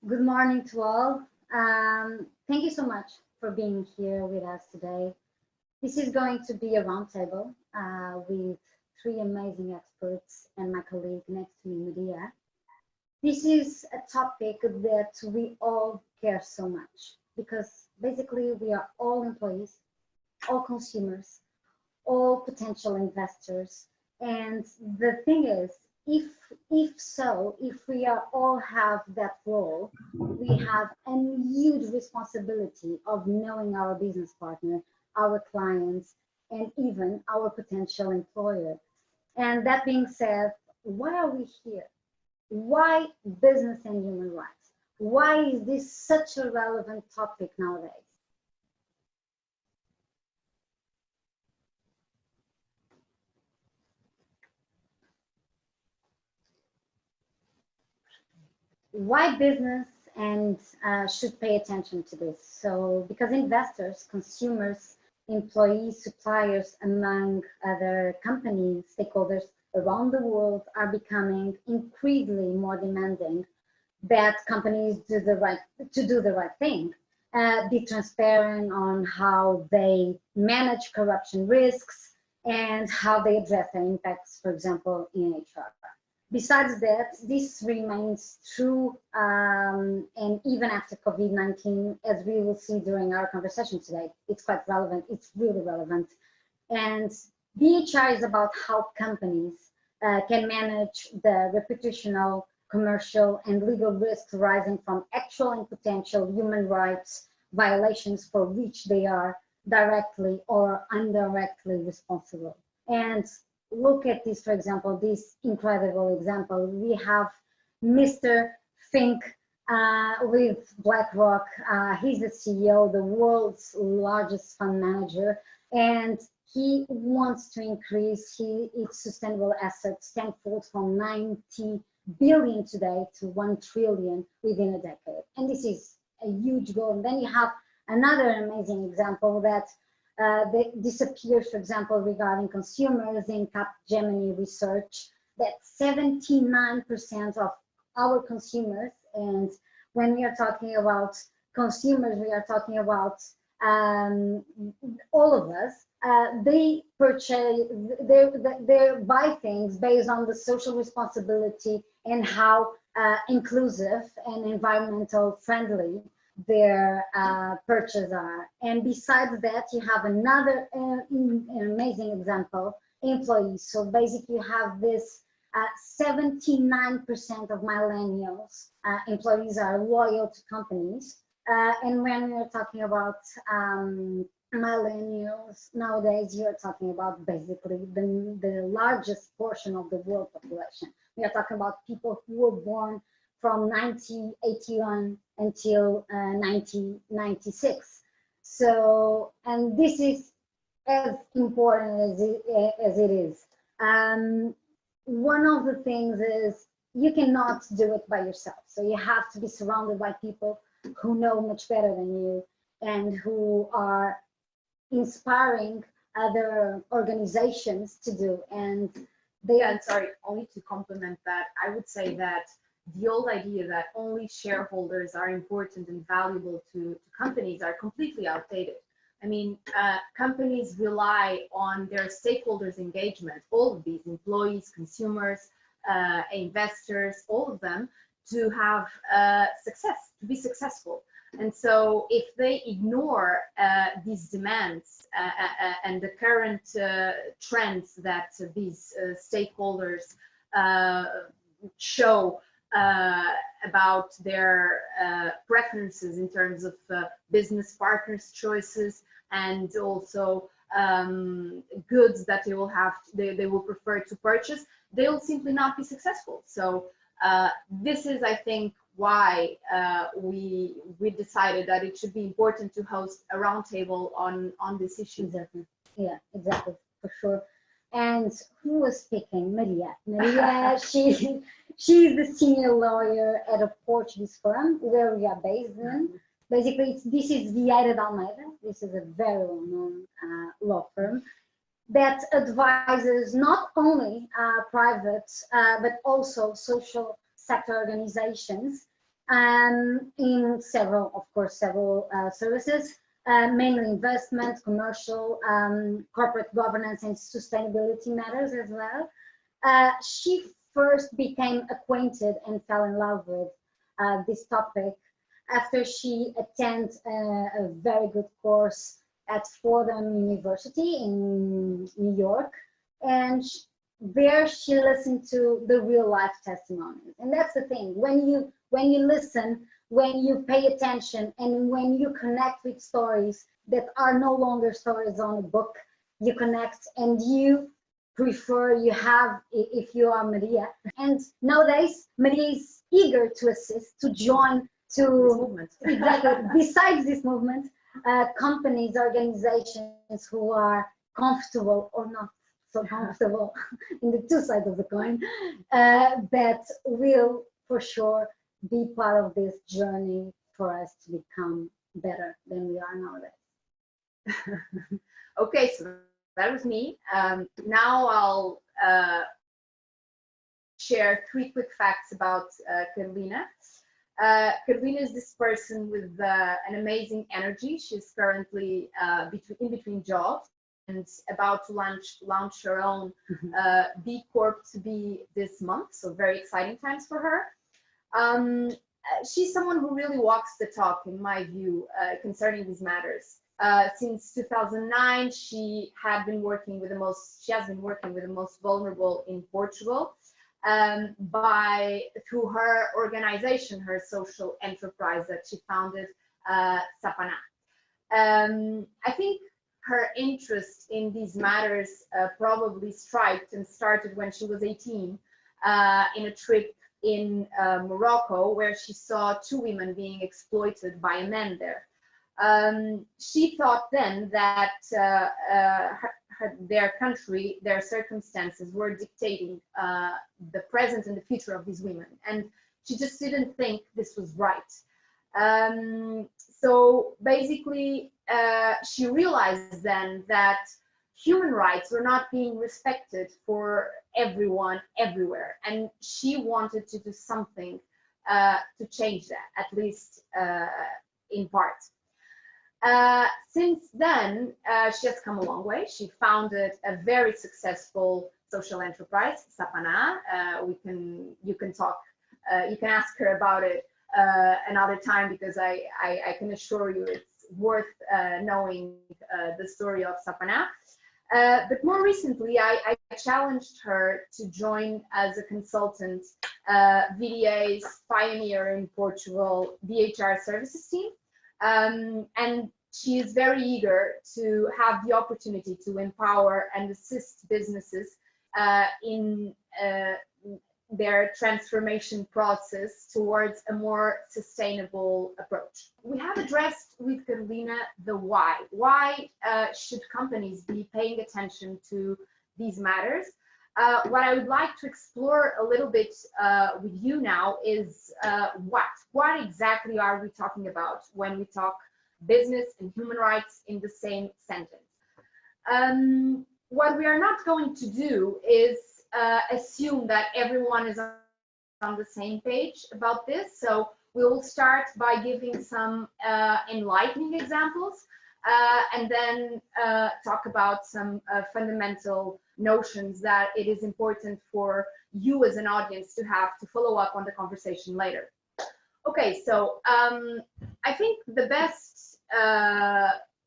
Good morning to all. Thank you so much for being here with us today. This is going to be a roundtable with three amazing experts and my colleague next to me, Maria. This is a topic that we all care so much because basically we are all employees, all consumers, all potential investors. And the thing is, if if we are all have that role, we have a huge responsibility of knowing our business partner, our clients, and even our potential employer. And that being said, why are we here? Why business and human rights? Why is this such a relevant topic nowadays? Why business and should pay attention to this? So, because investors, consumers, employees, suppliers, among other companies, stakeholders around the world are becoming increasingly more demanding that companies do the right thing, be transparent on how they manage corruption risks and how they address their impacts, for example, in HR. Besides that, this remains true and even after COVID-19, as we will see during our conversation today, it's quite relevant, it's really relevant. And BHR is about how companies can manage the reputational, commercial, and legal risks arising from actual and potential human rights violations for which they are directly or indirectly responsible. And look at this, for example, this incredible example. We have Mr. Fink with BlackRock. He's the CEO, the world's largest fund manager, and he wants to increase its sustainable assets tenfold from 90 billion today to 1 trillion within a decade. And this is a huge goal. And then you have another amazing example that disappears, for example, regarding consumers in Capgemini research, that 79% of our consumers, and when we are talking about consumers, we are talking about all of us, they purchase, they buy things based on the social responsibility and how inclusive and environmental friendly their purchases are. And besides that, you have another amazing example, employees. So basically you have this 79% of millennials employees are loyal to companies. And when we're talking about millennials nowadays, you're talking about basically the largest portion of the world population. We are talking about people who were born from 1981 until 1996. So, and this is as important as it is. One of the things is you cannot do it by yourself. So you have to be surrounded by people who know much better than you and who are inspiring other organizations to do. And they and sorry, only to complement that, I would say that the old idea that only shareholders are important and valuable to companies are completely outdated. I mean, companies rely on their stakeholders' engagement, all of these employees, consumers, investors, all of them, to have success, to be successful. And so if they ignore these demands and the current trends that these stakeholders show about their preferences in terms of business partners' choices and also goods that they will have, they will prefer to purchase, they will simply not be successful. So this is, I think, why we decided that it should be important to host a roundtable on this issue. Exactly. Yeah, exactly, for sure. And who was speaking? Maria. Maria, she's the senior lawyer at a Portuguese firm where we are based in. Basically, this is Vieira de Almeida. This is a very well-known law firm that advises not only private but also social sector organizations in several, of course, several services, mainly investment, commercial, corporate governance, and sustainability matters as well. She first became acquainted and fell in love with this topic after she attended a very good course at Fordham University in New York, and there she listened to the real life testimonies. And that's the thing, when you listen, when you pay attention, and when you connect with stories that are no longer stories on a book, you connect and you prefer, you have, if you are Maria. And nowadays Maria is eager to assist, to join, to exactly besides this movement, companies, organizations who are comfortable or not so comfortable in the two sides of the coin, that will for sure be part of this journey for us to become better than we are nowadays. Okay, so that was me. Now I'll share 3 quick facts about Carolina. Carolina is this person with an amazing energy. She's currently in between jobs and about to launch her own B Corp to be this month. So very exciting times for her. She's someone who really walks the talk, in my view, concerning these matters. Since 2009, she has been working with the most vulnerable in Portugal, through her organization, her social enterprise that she founded, Sapana. I think her interest in these matters probably started when she was 18, in a trip in Morocco, where she saw 2 women being exploited by a man there. She thought then that their country, their circumstances were dictating the present and the future of these women, and she just didn't think this was right. So basically, she realized then that human rights were not being respected for everyone everywhere, and she wanted to do something to change that, at least in part. Since then, she has come a long way. She founded a very successful social enterprise, Sapana. You can ask her about it another time, because I can assure you it's worth knowing the story of Sapana. But more recently, I challenged her to join as a consultant VDA's pioneer in Portugal, VHR services team. And she is very eager to have the opportunity to empower and assist businesses in their transformation process towards a more sustainable approach. We have addressed with Carolina the why. Why should companies be paying attention to these matters? What I would like to explore a little bit with you now is what exactly are we talking about when we talk business and human rights in the same sentence? What we are not going to do is assume that everyone is on the same page about this. So we will start by giving some enlightening examples, and then talk about some fundamental notions that it is important for you as an audience to have to follow up on the conversation later. Okay, so I think the best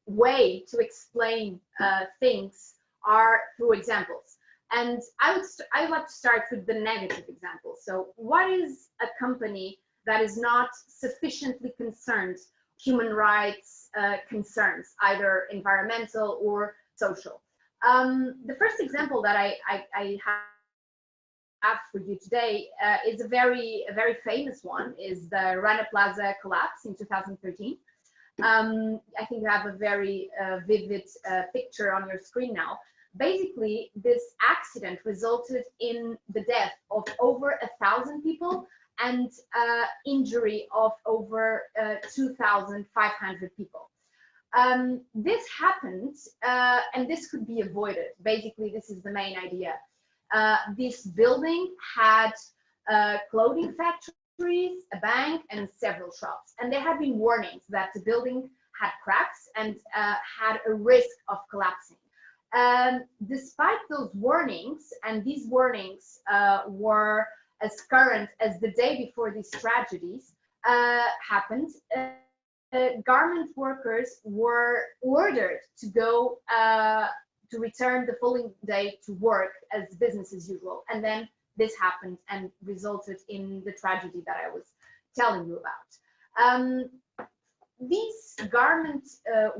way to explain things are through examples. And I would like to start with the negative example. So what is a company that is not sufficiently concerned human rights concerns, either environmental or social? The first example that I have for you today is a very famous one, is the Rana Plaza collapse in 2013. I think you have a very vivid picture on your screen now. Basically, this accident resulted in the death of over 1,000 people and injury of over 2,500 people. This happened, and this could be avoided. Basically, this is the main idea. This building had a clothing factory factories, a bank, and several shops. And there had been warnings that the building had cracks and had a risk of collapsing. Despite those warnings, and these warnings were as current as the day before these tragedies happened, garment workers were ordered to go to return the following day to work as business as usual. And then this happened and resulted in the tragedy that I was telling you about. These garment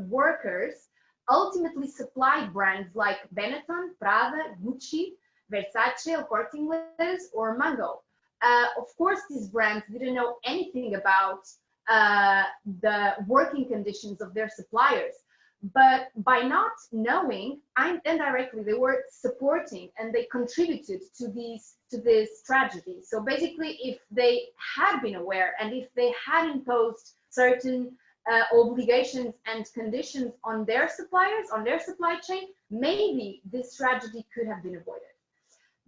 workers ultimately supplied brands like Benetton, Prada, Gucci, Versace, El Corte Inglés, or Mango. Of course, these brands didn't know anything about the working conditions of their suppliers, but by not knowing, indirectly they were supporting and they contributed to this tragedy. So basically, if they had been aware and if they had imposed certain obligations and conditions on their suppliers, on their supply chain, maybe this tragedy could have been avoided.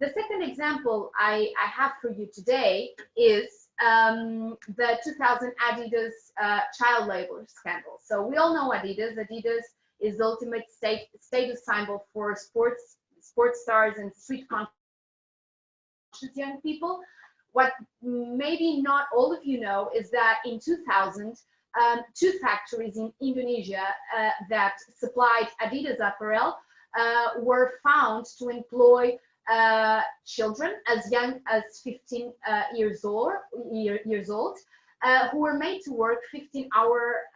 The second example I have for you today is the 2000 Adidas child labor scandal. So we all know Adidas. Adidas is the ultimate status symbol for sports stars and street conscious young people. What maybe not all of you know is that in 2000, two factories in Indonesia that supplied Adidas apparel were found to employ children as young as 15 years old, who were made to work 15-hour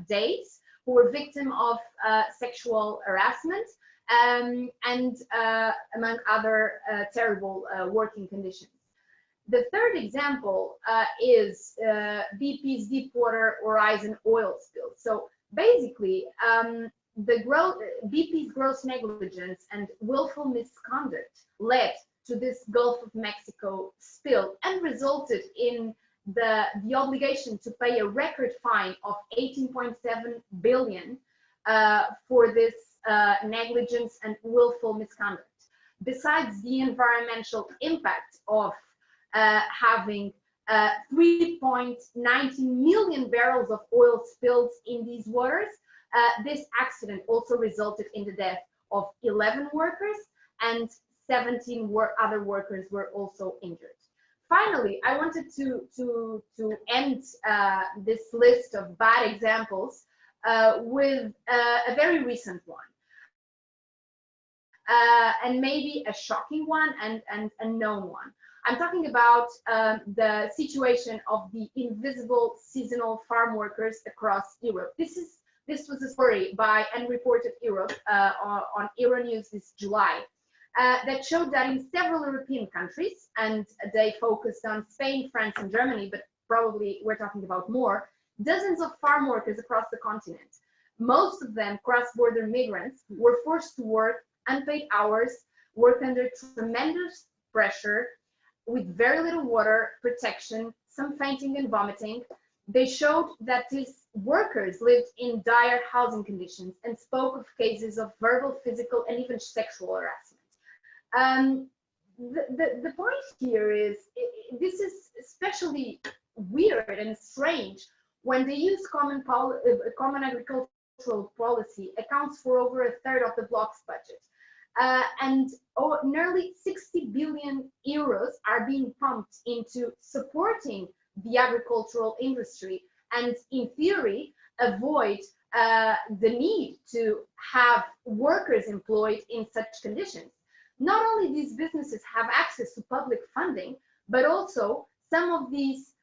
days, who were victim of sexual harassment and among other terrible working conditions. The third example is BP's Deepwater Horizon oil spill. So basically, BP's gross negligence and willful misconduct led to this Gulf of Mexico spill and resulted in the obligation to pay a record fine of 18.7 billion for this negligence and willful misconduct. Besides the environmental impact of having 3.90 million barrels of oil spilled in these waters, this accident also resulted in the death of 11 workers and 17 other workers were also injured. Finally, I wanted to end this list of bad examples with a very recent one. And maybe a shocking one and a known one. I'm talking about the situation of the invisible seasonal farm workers across Europe. This was a story by Unreported Europe on Euronews this July that showed that in several European countries, and they focused on Spain, France, and Germany, but probably we're talking about more, dozens of farm workers across the continent, most of them cross-border migrants, were forced to work unpaid hours, work under tremendous pressure, with very little water, protection, some fainting and vomiting. They showed that these workers lived in dire housing conditions and spoke of cases of verbal, physical, and even sexual harassment. The point here is, this is especially weird and strange when the EU's common agricultural policy accounts for over a third of the bloc's budget. And nearly 60 billion euros are being pumped into supporting the agricultural industry and, in theory, avoid the need to have workers employed in such conditions. Not only these businesses have access to public funding, but also some of these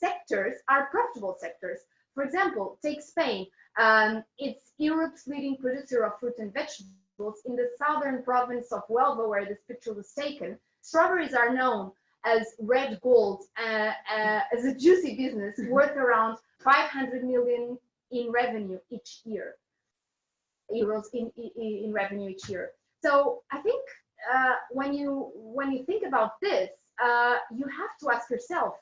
sectors are profitable sectors. For example, take Spain. It's Europe's leading producer of fruit and vegetables. In the southern province of Huelva, where this picture was taken, strawberries are known as red gold, as a juicy business worth around 500 million in revenue each year, euros in revenue each year. So I think when you think about this, you have to ask yourself,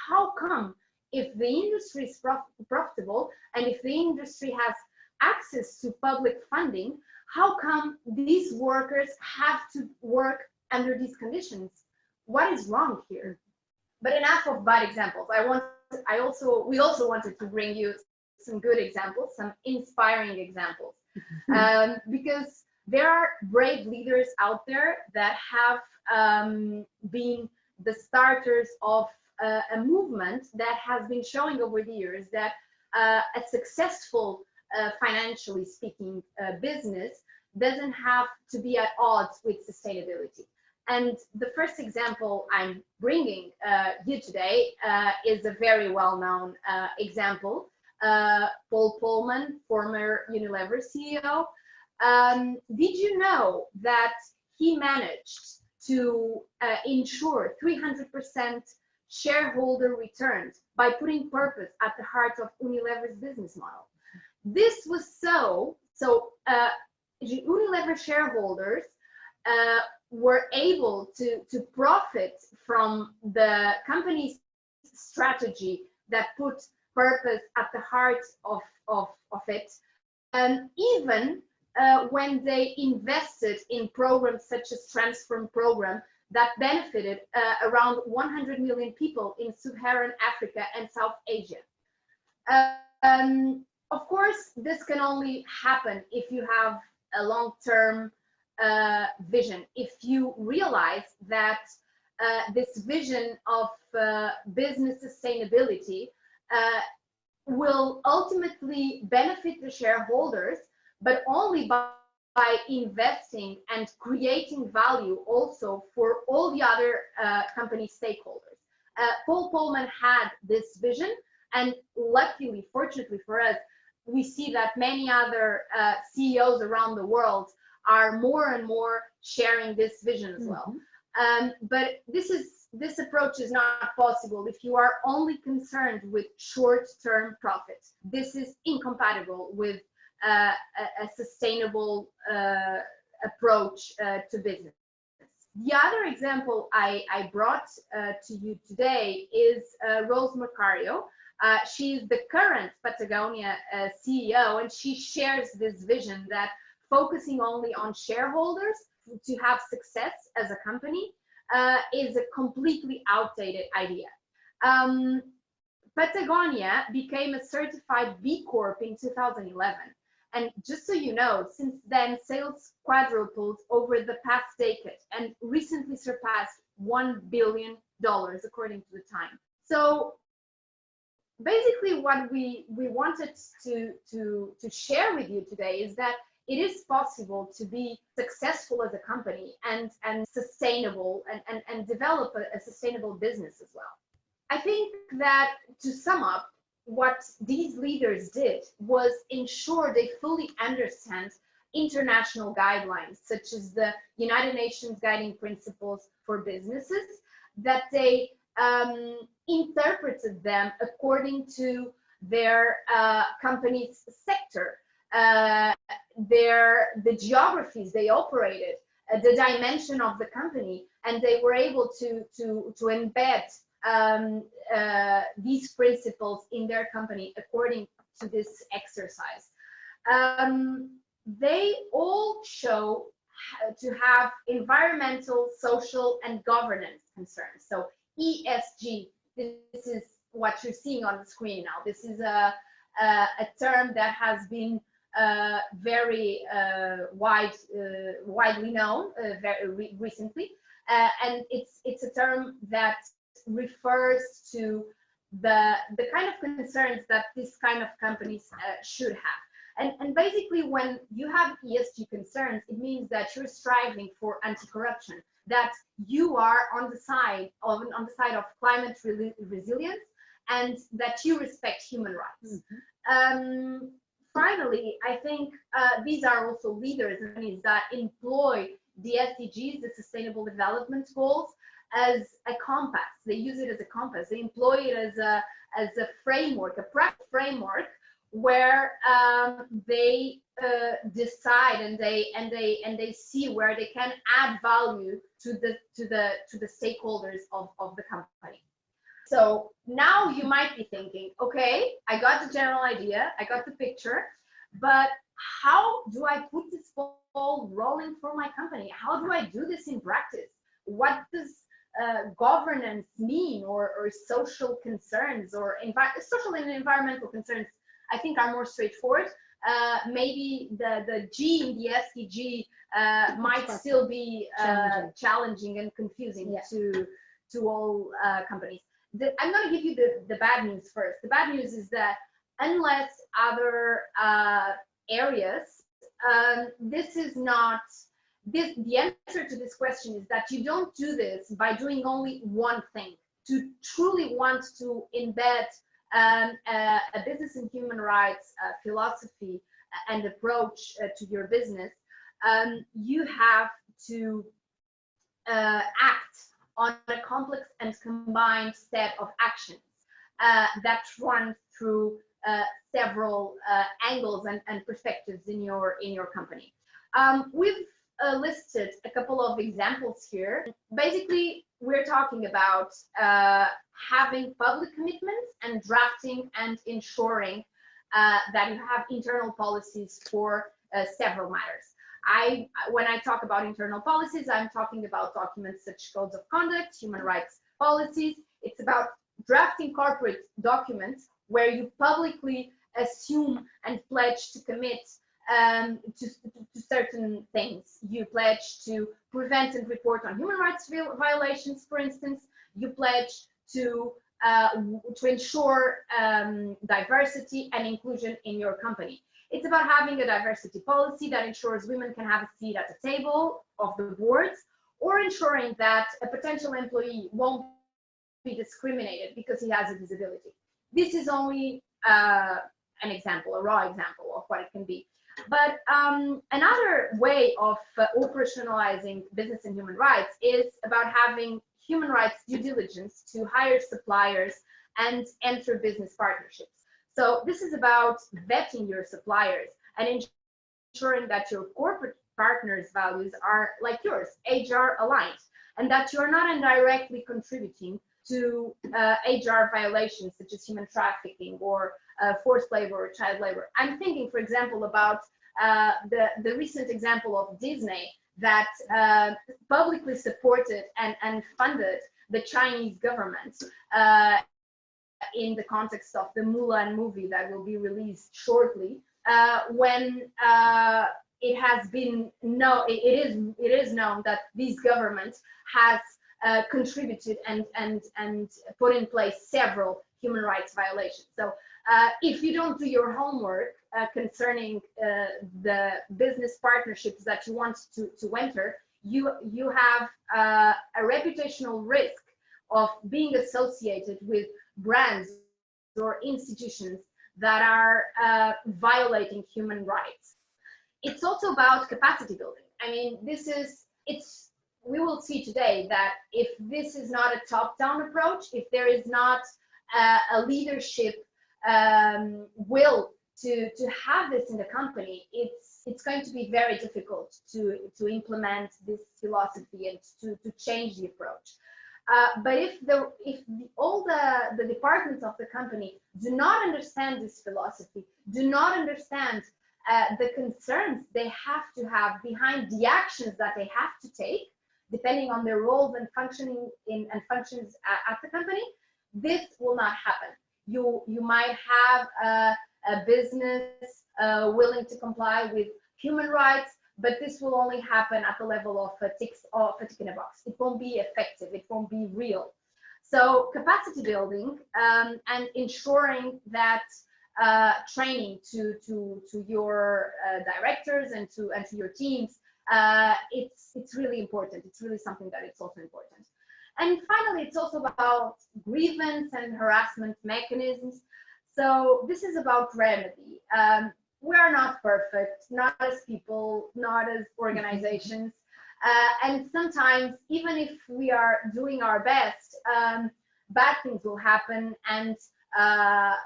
how come, if the industry is profitable and if the industry has access to public funding, how come these workers have to work under these conditions? What is wrong here? But enough of bad examples. We also wanted to bring you some good examples, some inspiring examples, because there are brave leaders out there that have been the starters of a movement that has been showing over the years that a successful, financially speaking, business doesn't have to be at odds with sustainability. And the first example I'm bringing you today is a very well-known example. Paul Pullman, former Unilever CEO. Did you know that he managed to ensure 300% shareholder returns by putting purpose at the heart of Unilever's business model? This was so Unilever shareholders were able to profit from the company's strategy that put purpose at the heart of it, and even when they invested in programs such as Transform program that benefited around 100 million people in Sub-Saharan Africa and South Asia. Of course, this can only happen if you have a long-term vision. If you realize that this vision of business sustainability will ultimately benefit the shareholders, but only by investing and creating value also for all the other company stakeholders. Paul Pullman had this vision, and luckily, fortunately for us, we see that many other CEOs around the world are more and more sharing this vision as well. But this approach is not possible if you are only concerned with short-term profits. This is incompatible with a sustainable approach to business. The other example I brought to you today is Rose Mercario. She's the current Patagonia CEO, and she shares this vision that focusing only on shareholders to have success as a company is a completely outdated idea. Patagonia became a certified B Corp in 2011. And just so you know, since then, sales quadrupled over the past decade and recently surpassed $1 billion, according to the Time. So basically what we wanted to share with you today is that it is possible to be successful as a company and sustainable and develop a sustainable business as well. I think that to sum up, what these leaders did was ensure they fully understand international guidelines, such as the United Nations Guiding Principles for Businesses, that they interpreted them according to their company's sector, the geographies they operated, the dimension of the company, and they were able to embed these principles in their company according to this exercise. They all show to have environmental, social, and governance concerns. So ESG, this is what you're seeing on the screen now. This is a term that has been very widely known very recently, and it's a term that refers to the kind of concerns that this kind of companies should have. And basically, when you have ESG concerns, it means that you're striving for anti-corruption, that you are on the side of climate resilience, and that you respect human rights. Finally, I think these are also leaders that employ the SDGs, the Sustainable Development Goals, as a compass. They use it as a compass. They employ it as a framework, a practical framework, where they decide and they see where they can add value to the stakeholders of the company. So now you might be thinking, okay, I got the general idea, I got the picture, but how do I put this ball rolling for my company? How do I do this in practice? What does governance mean, or social concerns, or social and environmental concerns, I think are more straightforward. Maybe the G in the SDG might still be challenging and confusing to all companies. I'm going to give you the bad news first. The bad news is that unless other areas, this is not, the answer to this question is that you don't do this by doing only one thing. To truly want to embed a business and human rights philosophy and approach to your business, you have to act on a complex and combined set of actions that run through several angles and perspectives in your company. We've listed a couple of examples here. Basically, we're talking about having public commitments and drafting and ensuring that you have internal policies for several matters. When I talk about internal policies, I'm talking about documents such as codes of conduct, human rights policies. It's about drafting corporate documents where you publicly assume and pledge to commit to certain things. You pledge to prevent and report on human rights violations, for instance. You pledge to ensure diversity and inclusion in your company. It's about having a diversity policy that ensures women can have a seat at the table of the boards, or ensuring that a potential employee won't be discriminated because he has a disability. This is only an example, a raw example of what it can be. But another way of operationalizing business and human rights is about having human rights due diligence to hire suppliers and enter business partnerships. So this is about vetting your suppliers and ensuring that your corporate partners' values are like yours, HR aligned, and that you're not indirectly contributing to HR violations such as human trafficking or forced labor or child labor. I'm thinking, for example, about the recent example of Disney that publicly supported and funded the Chinese government in the context of the Mulan movie that will be released shortly, when it has been it is known that this government has contributed and put in place several human rights violations. So if you don't do your homework concerning the business partnerships that you want to enter, you have a reputational risk of being associated with brands or institutions that are violating human rights. It's also about capacity building. I mean, we will see today that if this is not a top-down approach, if there is not a leadership will to have this in the company, it's going to be very difficult to implement this philosophy and to change the approach. But if all the departments of the company do not understand this philosophy, do not understand the concerns they have to have behind the actions that they have to take, depending on their roles and functions at the company, this will not happen. You might have a business willing to comply with human rights, but this will only happen at the level of a tick in a box. It won't be effective. It won't be real. So capacity building and ensuring that training to your directors and to your teams, it's really important. It's really something that it's also important. And finally, it's also about grievance and harassment mechanisms. So this is about remedy. We are not perfect, not as people, not as organizations. And sometimes, even if we are doing our best, bad things will happen, and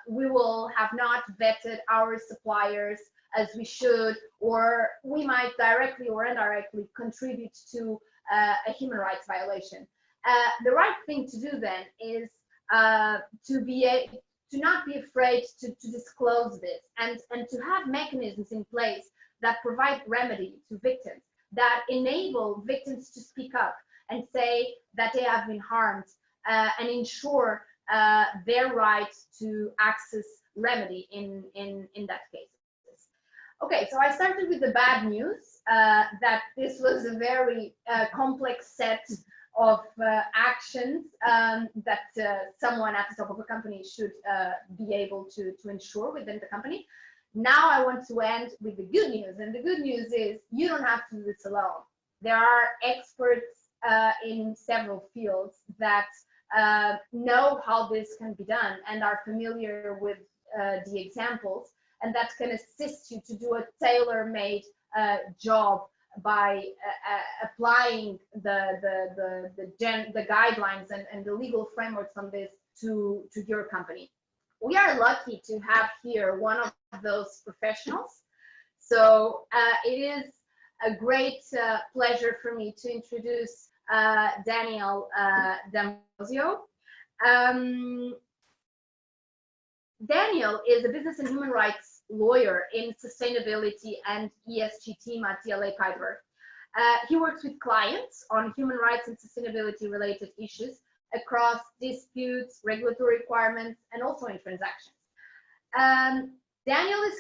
we will have not vetted our suppliers as we should, or we might directly or indirectly contribute to a human rights violation. The right thing to do then is to not be afraid to disclose this, and to have mechanisms in place that provide remedy to victims, that enable victims to speak up, and say that they have been harmed and ensure their right to access remedy in that case. Okay, so I started with the bad news, that this was a very complex set of actions that someone at the top of a company should be able to ensure within the company. Now I want to end with the good news, and the good news is you don't have to do this alone. There are experts in several fields that know how this can be done and are familiar with the examples, and that can assist you to do a tailor-made job by applying the guidelines and the legal frameworks on this to your company. We are lucky to have here one of those professionals. So it is a great pleasure for me to introduce Daniel D'Ambrosio. Daniel is a business and human rights lawyer in sustainability and ESG team at DLA Piper. He works with clients on human rights and sustainability related issues across disputes, regulatory requirements, and also in transactions. Daniel is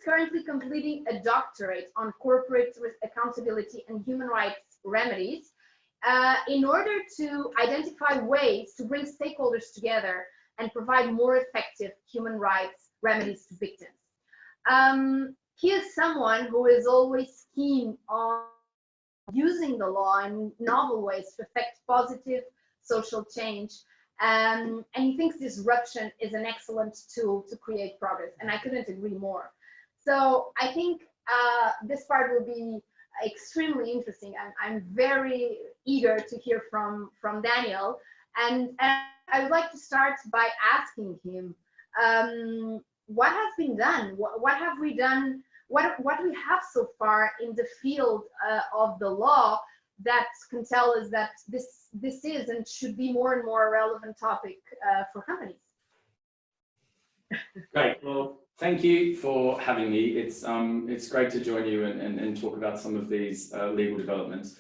currently completing a doctorate on corporate accountability and human rights remedies in order to identify ways to bring stakeholders together and provide more effective human rights remedies to victims. He is someone who is always keen on using the law in novel ways to affect positive social change, and he thinks disruption is an excellent tool to create progress, and I couldn't agree more. So I think this part will be extremely interesting, and I'm very eager to hear from Daniel, and I would like to start by asking him, what has been done? What have we done? What we have so far in the field of the law that can tell us that this is and should be more and more a relevant topic for companies? Great. Well, thank you for having me. It's great to join you and talk about some of these legal developments.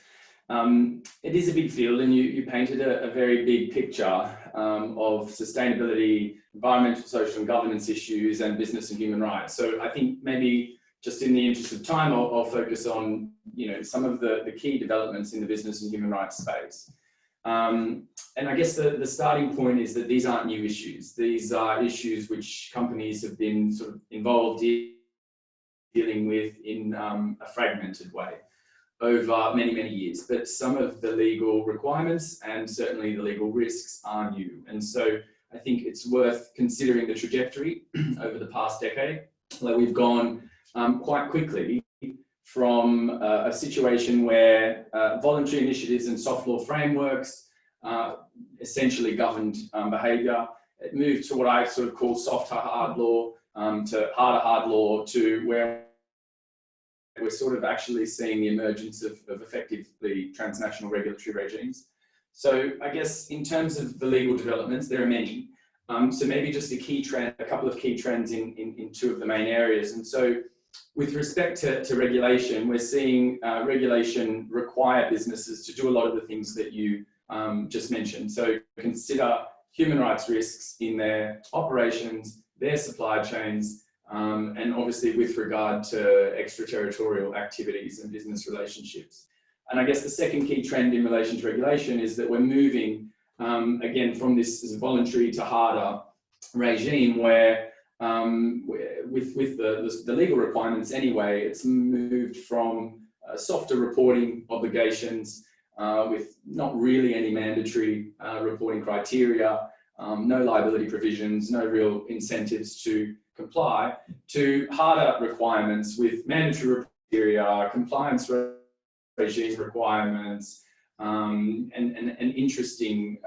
It is a big field, and you painted a very big picture of sustainability, environmental, social, and governance issues, and business and human rights. So I think maybe just in the interest of time, I'll focus on some of the key developments in the business and human rights space. And I guess the starting point is that these aren't new issues. These are issues which companies have been sort of involved in dealing with in a fragmented way over many, many years. But some of the legal requirements and certainly the legal risks are new. And so I think it's worth considering the trajectory over the past decade, where we've gone quite quickly from a situation where voluntary initiatives and soft law frameworks essentially governed behaviour. It moved to what I sort of call soft hard law, to harder hard law, to where we're sort of actually seeing the emergence of effectively transnational regulatory regimes. So I guess in terms of the legal developments, there are many. So maybe just a couple of key trends in two of the main areas. And so with respect to regulation, we're seeing regulation require businesses to do a lot of the things that you just mentioned. So consider human rights risks in their operations, their supply chains, and obviously with regard to extraterritorial activities and business relationships. And I guess the second key trend in relation to regulation is that we're moving again from this voluntary to harder regime where with the legal requirements anyway, it's moved from softer reporting obligations with not really any mandatory reporting criteria, no liability provisions, no real incentives to comply, to harder requirements with mandatory criteria, compliance regime requirements, and interesting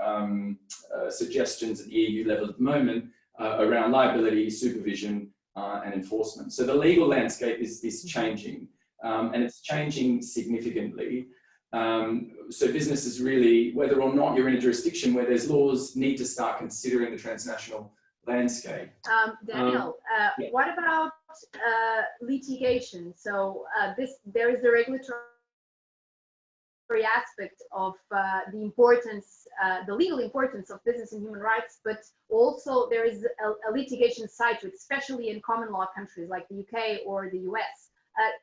suggestions at the EU level at the moment around liability, supervision, and enforcement. So the legal landscape is changing, and it's changing significantly. So businesses really, whether or not you're in a jurisdiction where there's laws, need to start considering the transnational landscape. Daniel, yeah. What about litigation? So there is the regulatory aspect of the importance, the legal importance of business and human rights, but also there is a litigation side to it, especially in common law countries like the UK or the US.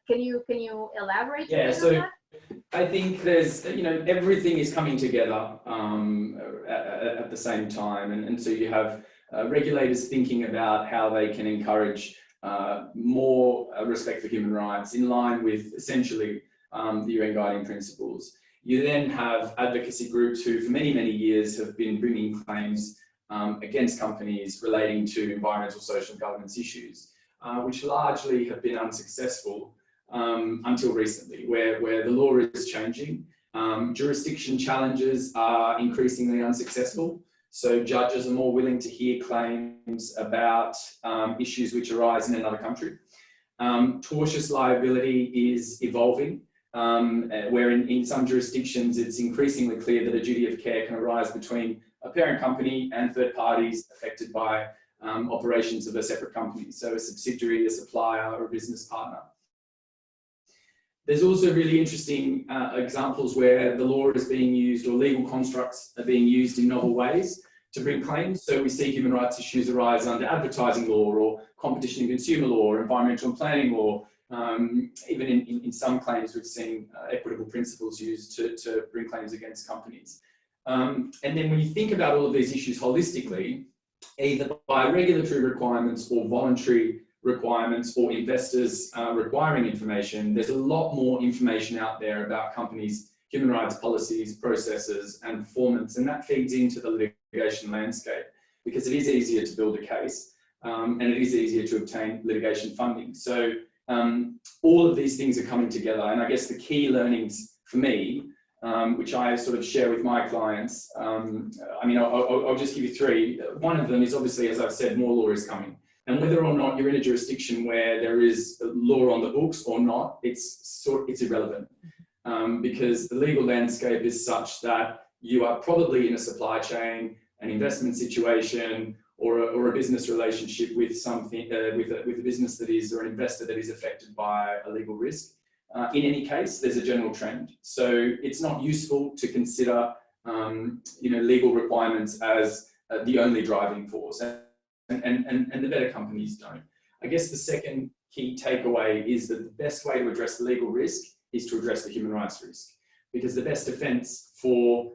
Can you elaborate a bit on that? I think there's, everything is coming together at the same time. And so you have regulators thinking about how they can encourage more respect for human rights in line with essentially the UN Guiding Principles. You then have advocacy groups who for many, many years have been bringing claims against companies relating to environmental, social, and governance issues, which largely have been unsuccessful until recently, where the law is changing. Jurisdiction challenges are increasingly unsuccessful. So judges are more willing to hear claims about issues which arise in another country. Tortious liability is evolving, where in some jurisdictions it's increasingly clear that a duty of care can arise between a parent company and third parties affected by operations of a separate company. So a subsidiary, a supplier, or a business partner. There's also really interesting examples where the law is being used or legal constructs are being used in novel ways to bring claims. So we see human rights issues arise under advertising law or competition and consumer law or environmental and planning law. Even in some claims, we've seen equitable principles used to bring claims against companies. And then when you think about all of these issues holistically, either by regulatory requirements or voluntary requirements or investors requiring information, there's a lot more information out there about companies' human rights policies, processes, and performance, and that feeds into the litigation landscape because it is easier to build a case and it is easier to obtain litigation funding. So all of these things are coming together, and I guess the key learnings for me, which I sort of share with my clients, I'll just give you three. One of them is obviously, as I've said, more law is coming. And whether or not you're in a jurisdiction where there is law on the books or not, it's irrelevant because the legal landscape is such that you are probably in a supply chain, an investment situation, or a business relationship with something with a business that is, or an investor that is affected by a legal risk. In any case, there's a general trend. So it's not useful to consider legal requirements as the only driving force. And the better companies don't. I guess the second key takeaway is that the best way to address the legal risk is to address the human rights risk, because the best defense for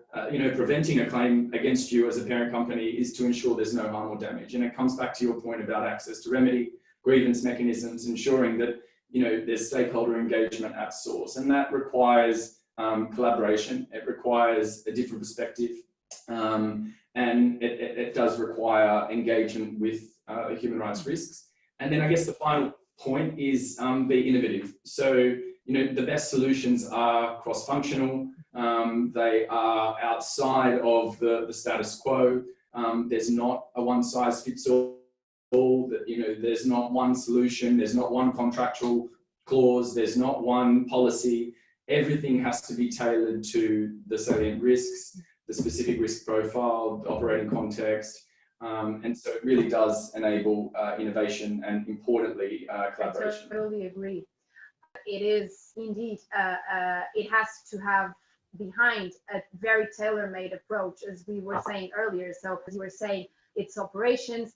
preventing a claim against you as a parent company is to ensure there's no harm or damage. And it comes back to your point about access to remedy, grievance mechanisms, ensuring that there's stakeholder engagement at source, and that requires collaboration. It requires a different perspective. And it does require engagement with human rights risks. And then I guess the final point is be innovative. So, the best solutions are cross-functional. They are outside of the status quo. There's not a one-size-fits-all. There's not one solution. There's not one contractual clause. There's not one policy. Everything has to be tailored to the salient risks, the specific risk profile, the operating context, and so it really does enable innovation and, importantly, collaboration. I totally agree. It is indeed, it has to have behind a very tailor-made approach, as we were saying earlier. So as you were saying, its operations,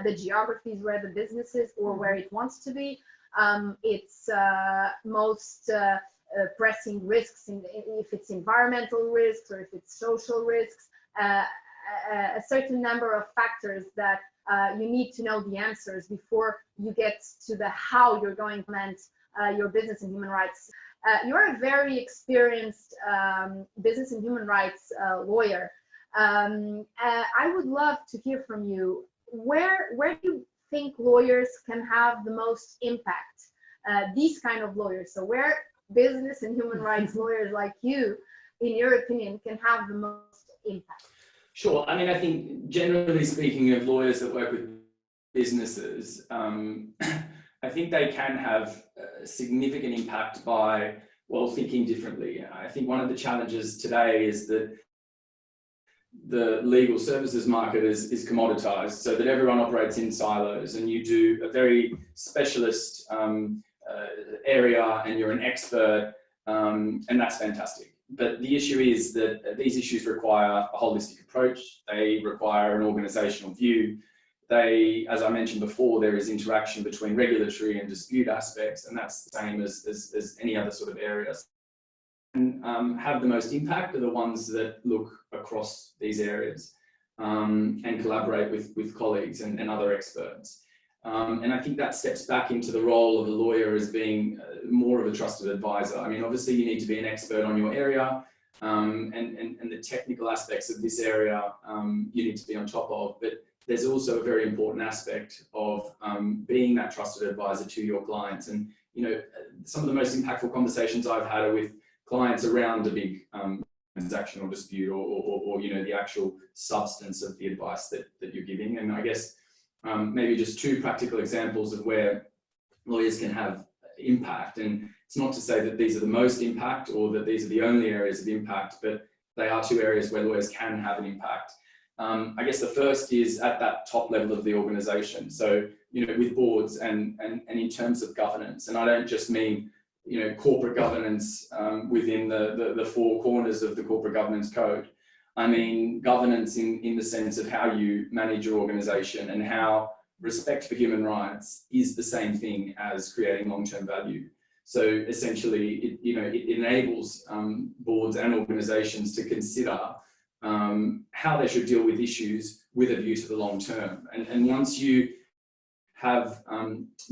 the geographies where the business is or where it wants to be, its most pressing risks, if it's environmental risks or if it's social risks, a certain number of factors that you need to know the answers before you get to the how you're going to implement your business and human rights. You're a very experienced business and human rights lawyer. I would love to hear from you. Where do you think lawyers can have the most impact? These kind of lawyers. So where business and human rights lawyers like you, in your opinion, can have the most impact? Sure. I think generally speaking of lawyers that work with businesses, I think they can have a significant impact by, thinking differently. I think one of the challenges today is that the legal services market is commoditized, so that everyone operates in silos, and you do a very specialist area and you're an expert, and that's fantastic. but the issue is that these issues require a holistic approach. They require an organizational view. They, as I mentioned before, there is interaction between regulatory and dispute aspects, and that's the same as any other sort of areas. And have the most impact are the ones that look across these areas and collaborate with colleagues and other experts. And I think that steps back into the role of a lawyer as being more of a trusted advisor. I mean, obviously you need to be an expert on your area and the technical aspects of this area you need to be on top of, but there's also a very important aspect of being that trusted advisor to your clients. And, you know, some of the most impactful conversations I've had are with clients around a big transactional dispute or you know, the actual substance of the advice that you're giving. And I guess maybe just two practical examples of where lawyers can have impact. And it's not to say that these are the most impact or that these are the only areas of impact, but they are two areas where lawyers can have an impact. I guess the first is at that top level of the organization. So, you know, with boards and in terms of governance, and I don't just mean, you know, corporate governance within the four corners of the corporate governance code. I mean governance in the sense of how you manage your organization and how respect for human rights is the same thing as creating long-term value. So essentially, it enables boards and organizations to consider how they should deal with issues with a view to the long term. And once you have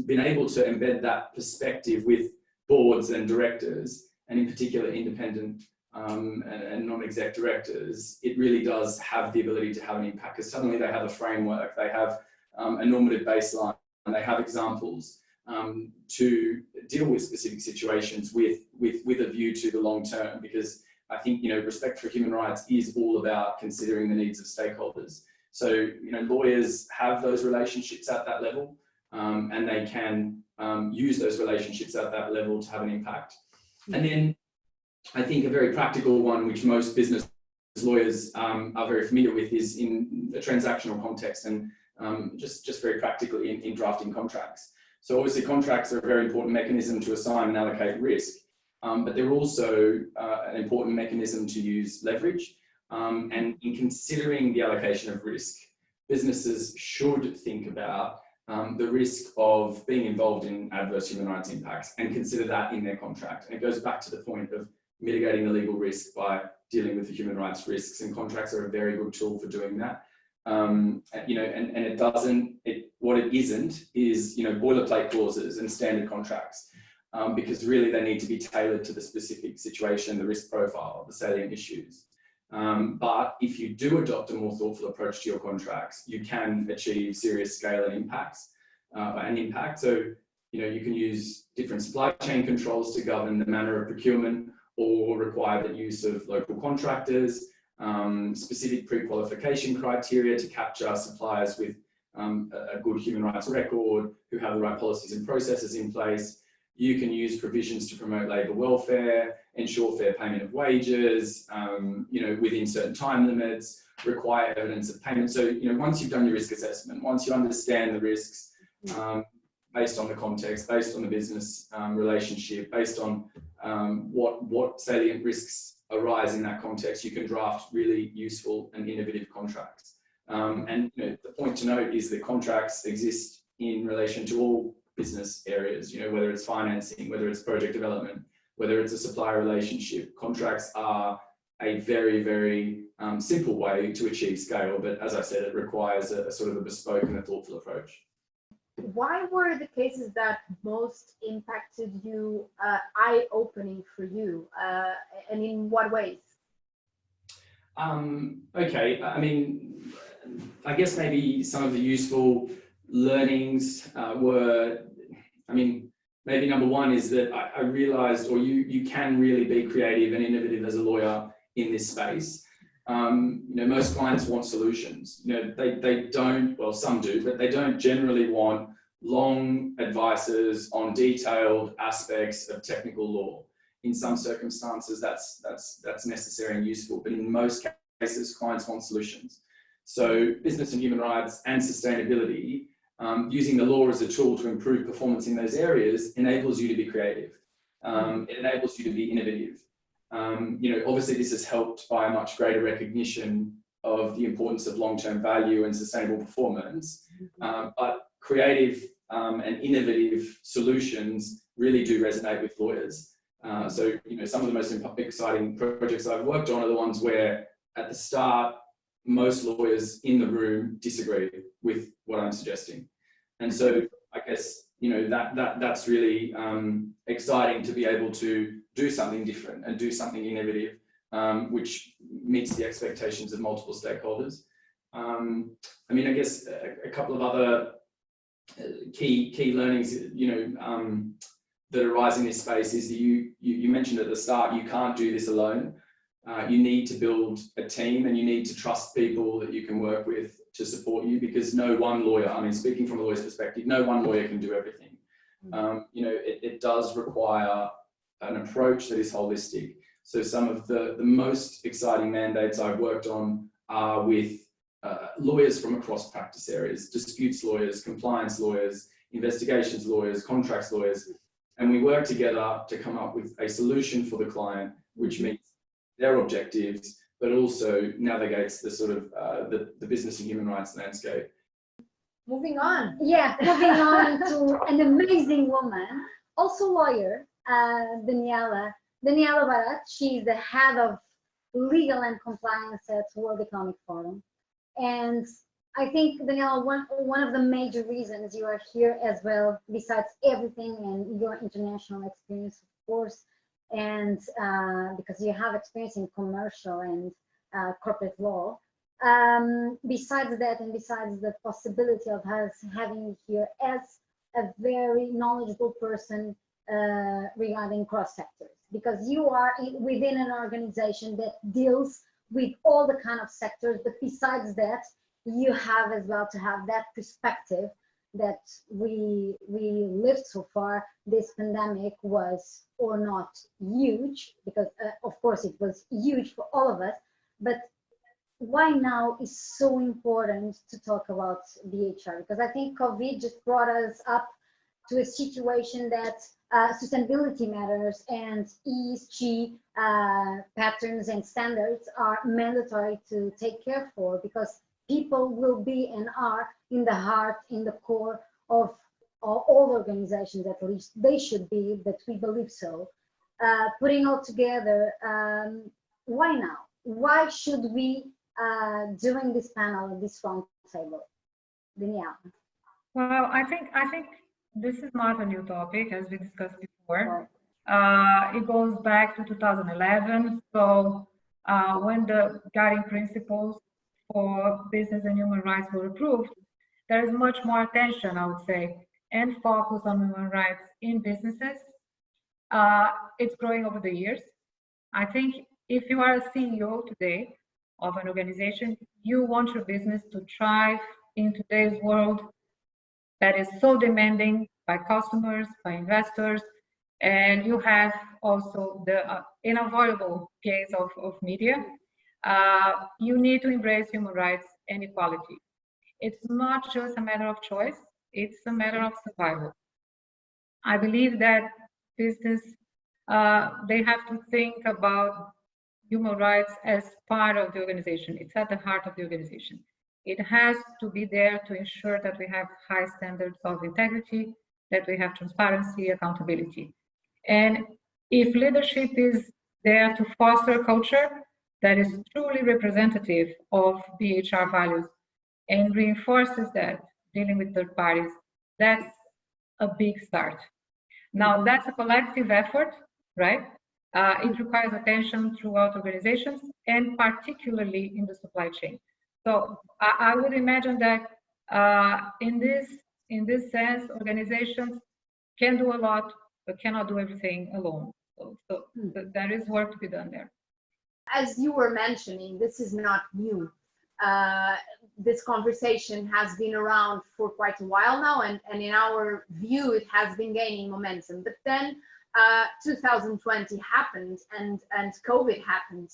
been able to embed that perspective with boards and directors, and in particular independent and non-exec directors, it really does have the ability to have an impact, because suddenly they have a framework, they have a normative baseline, and they have examples to deal with specific situations with a view to the long term. Because I think, you know, respect for human rights is all about considering the needs of stakeholders. So, you know, lawyers have those relationships at that level, and they can use those relationships at that level to have an impact. And then I think a very practical one, which most business lawyers are very familiar with, is in a transactional context, and just very practically in drafting contracts. So obviously contracts are a very important mechanism to assign and allocate risk, but they're also an important mechanism to use leverage. And in considering the allocation of risk, businesses should think about the risk of being involved in adverse human rights impacts and consider that in their contract. And it goes back to the point of mitigating the legal risk by dealing with the human rights risks, and contracts are a very good tool for doing that. You know, and what it isn't is, you know, boilerplate clauses and standard contracts, because really they need to be tailored to the specific situation, the risk profile, the salient issues. But if you do adopt a more thoughtful approach to your contracts, you can achieve serious scale and impact. So, you know, you can use different supply chain controls to govern the manner of procurement, or require the use of local contractors, specific pre-qualification criteria to capture suppliers with a good human rights record, who have the right policies and processes in place. You can use provisions to promote labour welfare, ensure fair payment of wages, you know, within certain time limits, require evidence of payment. So, you know, once you've done your risk assessment, once you understand the risks based on the context, based on the business relationship, based on what salient risks arise in that context, you can draft really useful and innovative contracts. And, you know, the point to note is that contracts exist in relation to all business areas, you know, whether it's financing, whether it's project development, whether it's a supplier relationship. Contracts are a very, very simple way to achieve scale, but as I said, it requires a sort of a bespoke and a thoughtful approach. Why were the cases that most impacted you eye-opening for you, and in what ways? Okay, I mean, I guess maybe some of the useful learnings were, I mean, maybe number one is that I realized, or you can really be creative and innovative as a lawyer in this space. You know, most clients want solutions. You know, they don't, well, some do, but they don't generally want long advices on detailed aspects of technical law. In some circumstances, that's necessary and useful, but in most cases, clients want solutions. So business and human rights and sustainability, using the law as a tool to improve performance in those areas enables you to be creative. It enables you to be innovative. Obviously this is helped by a much greater recognition of the importance of long-term value and sustainable performance, but creative and innovative solutions really do resonate with lawyers. Some of the most exciting projects I've worked on are the ones where at the start, most lawyers in the room disagree with what I'm suggesting. And so I guess, that's really exciting to be able to do something different and do something innovative, which meets the expectations of multiple stakeholders. I guess a couple of other key learnings, that arise in this space is that you mentioned at the start, you can't do this alone. You need to build a team and you need to trust people that you can work with to support you, because no one lawyer, speaking from a lawyer's perspective, no one lawyer can do everything. It does require an approach that is holistic. So some of the most exciting mandates I've worked on are with lawyers from across practice areas, disputes lawyers, compliance lawyers, investigations lawyers, contracts lawyers, and we work together to come up with a solution for the client which meets their objectives, but also navigates the sort of the business and human rights landscape. Moving on. Yeah, moving on to an amazing woman, also lawyer, Daniela Barat. She's the head of legal and compliance at World Economic Forum. And I think, Daniela, one of the major reasons you are here as well, besides everything and your international experience, of course, and because you have experience in commercial and corporate law, besides that, and besides the possibility of us having you here as a very knowledgeable person regarding cross sectors, because you are within an organization that deals with all the kind of sectors, but besides that, you have as well to have that perspective that we lived so far. This pandemic was or not huge, because of course it was huge for all of us, but why now is so important to talk about BHR? Because I think COVID just brought us up to a situation that sustainability matters and ESG patterns and standards are mandatory to take care for, because people will be and are in the heart, in the core of all organizations, at least they should be, but we believe so. Putting all together, why now? Why should we doing this panel, this round table? Danielle. Well, I think this is not a new topic, as we discussed before. It goes back to 2011. So when the guiding principles for business and human rights were approved, there is much more attention, I would say, and focus on human rights in businesses. It's growing over the years. I think if you are a CEO today of an organization, you want your business to thrive in today's world that is so demanding by customers, by investors, and you have also the unavoidable case of media. You need to embrace human rights and equality. It's not just a matter of choice, it's a matter of survival. I believe that business, they have to think about human rights as part of the organization. It's at the heart of the organization. It has to be there to ensure that we have high standards of integrity, that we have transparency, accountability. And if leadership is there to foster a culture that is truly representative of BHR values and reinforces that dealing with third parties, that's a big start. Now, that's a collective effort, right? It requires attention throughout organizations and particularly in the supply chain. So I would imagine that in this sense, organizations can do a lot, but cannot do everything alone. So there is work to be done there. As you were mentioning, this is not new. This conversation has been around for quite a while now, and in our view, it has been gaining momentum. But then 2020 happened and COVID happened.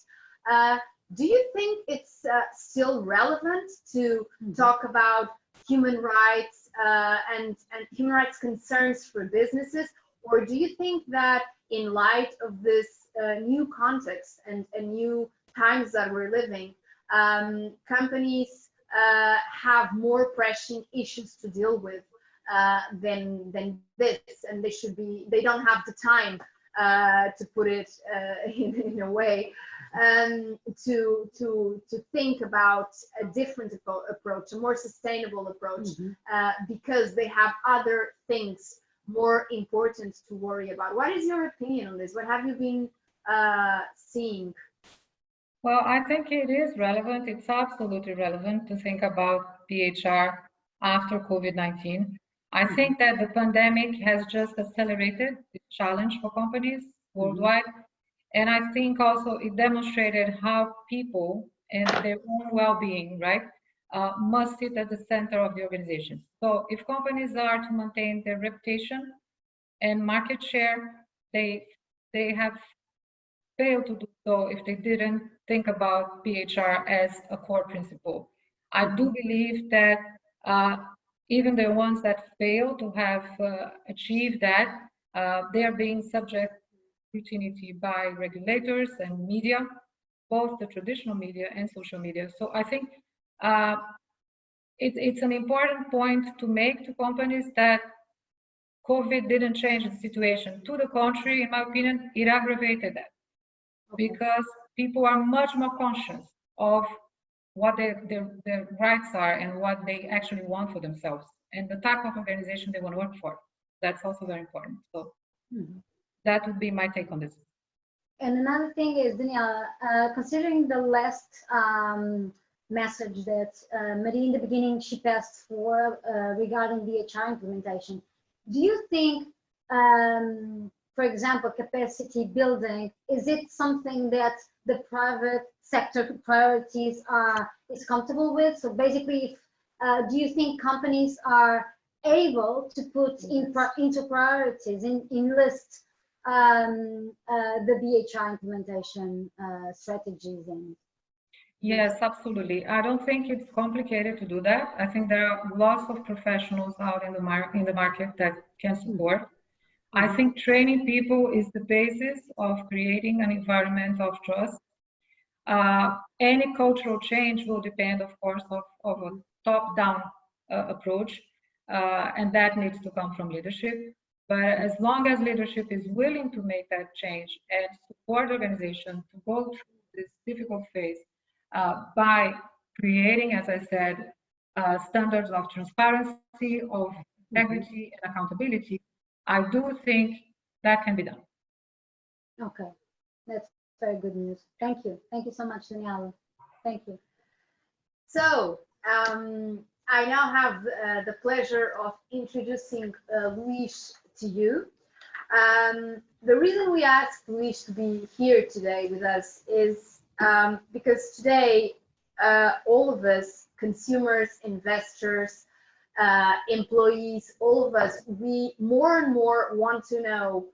Do you think it's still relevant to talk about human rights and human rights concerns for businesses, Or do you think that in light of this new context and new times that we're living, companies have more pressing issues to deal with than this, and they don't have the time, to put it in a way, to think about a different approach, a more sustainable approach, because they have other things more important to worry about. What is your opinion on this? What have you been seeing? Well, I think it is relevant. It's absolutely relevant to think about PHR after COVID-19. I think that the pandemic has just accelerated the challenge for companies worldwide. And I think also it demonstrated how people and their own well-being, right, must sit at the center of the organization. So if companies are to maintain their reputation and market share, they have failed to do so if they didn't think about PHR as a core principle. I do believe that even the ones that fail to have achieved that, they are being subject to scrutiny by regulators and media, both the traditional media and social media. So I think it's an important point to make to companies that COVID didn't change the situation. To the contrary, in my opinion, it aggravated that, because people are much more conscious of what their rights are and what they actually want for themselves and the type of organization they want to work for. That's also very important. So that would be my take on this. And another thing is, Daniela, considering the last message that Marie in the beginning she passed for regarding the HR implementation, do you think, for example, capacity building, is it something that the private sector priorities is comfortable with? So basically, do you think companies are able to put into priorities, in list, the BHR implementation strategies? And yes, absolutely. I don't think it's complicated to do that. I think there are lots of professionals out in the market that can support. I think training people is the basis of creating an environment of trust. Any cultural change will depend, of course, of a top-down approach, and that needs to come from leadership. But as long as leadership is willing to make that change and support the organization to go through this difficult phase by creating, as I said, standards of transparency, of integrity, and accountability, I do think that can be done. okay, that's very good news. Thank you. Thank you so much, Daniela. Thank you. So I now have the pleasure of introducing Luis to you. The reason we asked Luis to be here today with us is because today all of us, consumers, investors, employees, all of us, we more and more want to know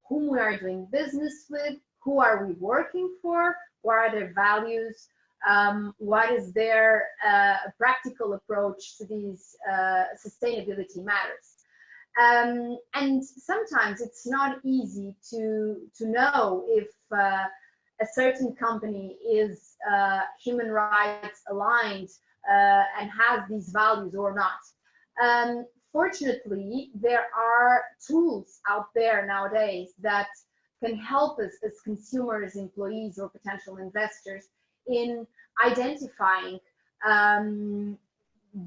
whom we are doing business with, who are we working for, what are their values, what is their practical approach to these sustainability matters. And sometimes it's not easy to know if a certain company is human rights aligned and has these values or not. Fortunately, there are tools out there nowadays that can help us as consumers, employees, or potential investors in identifying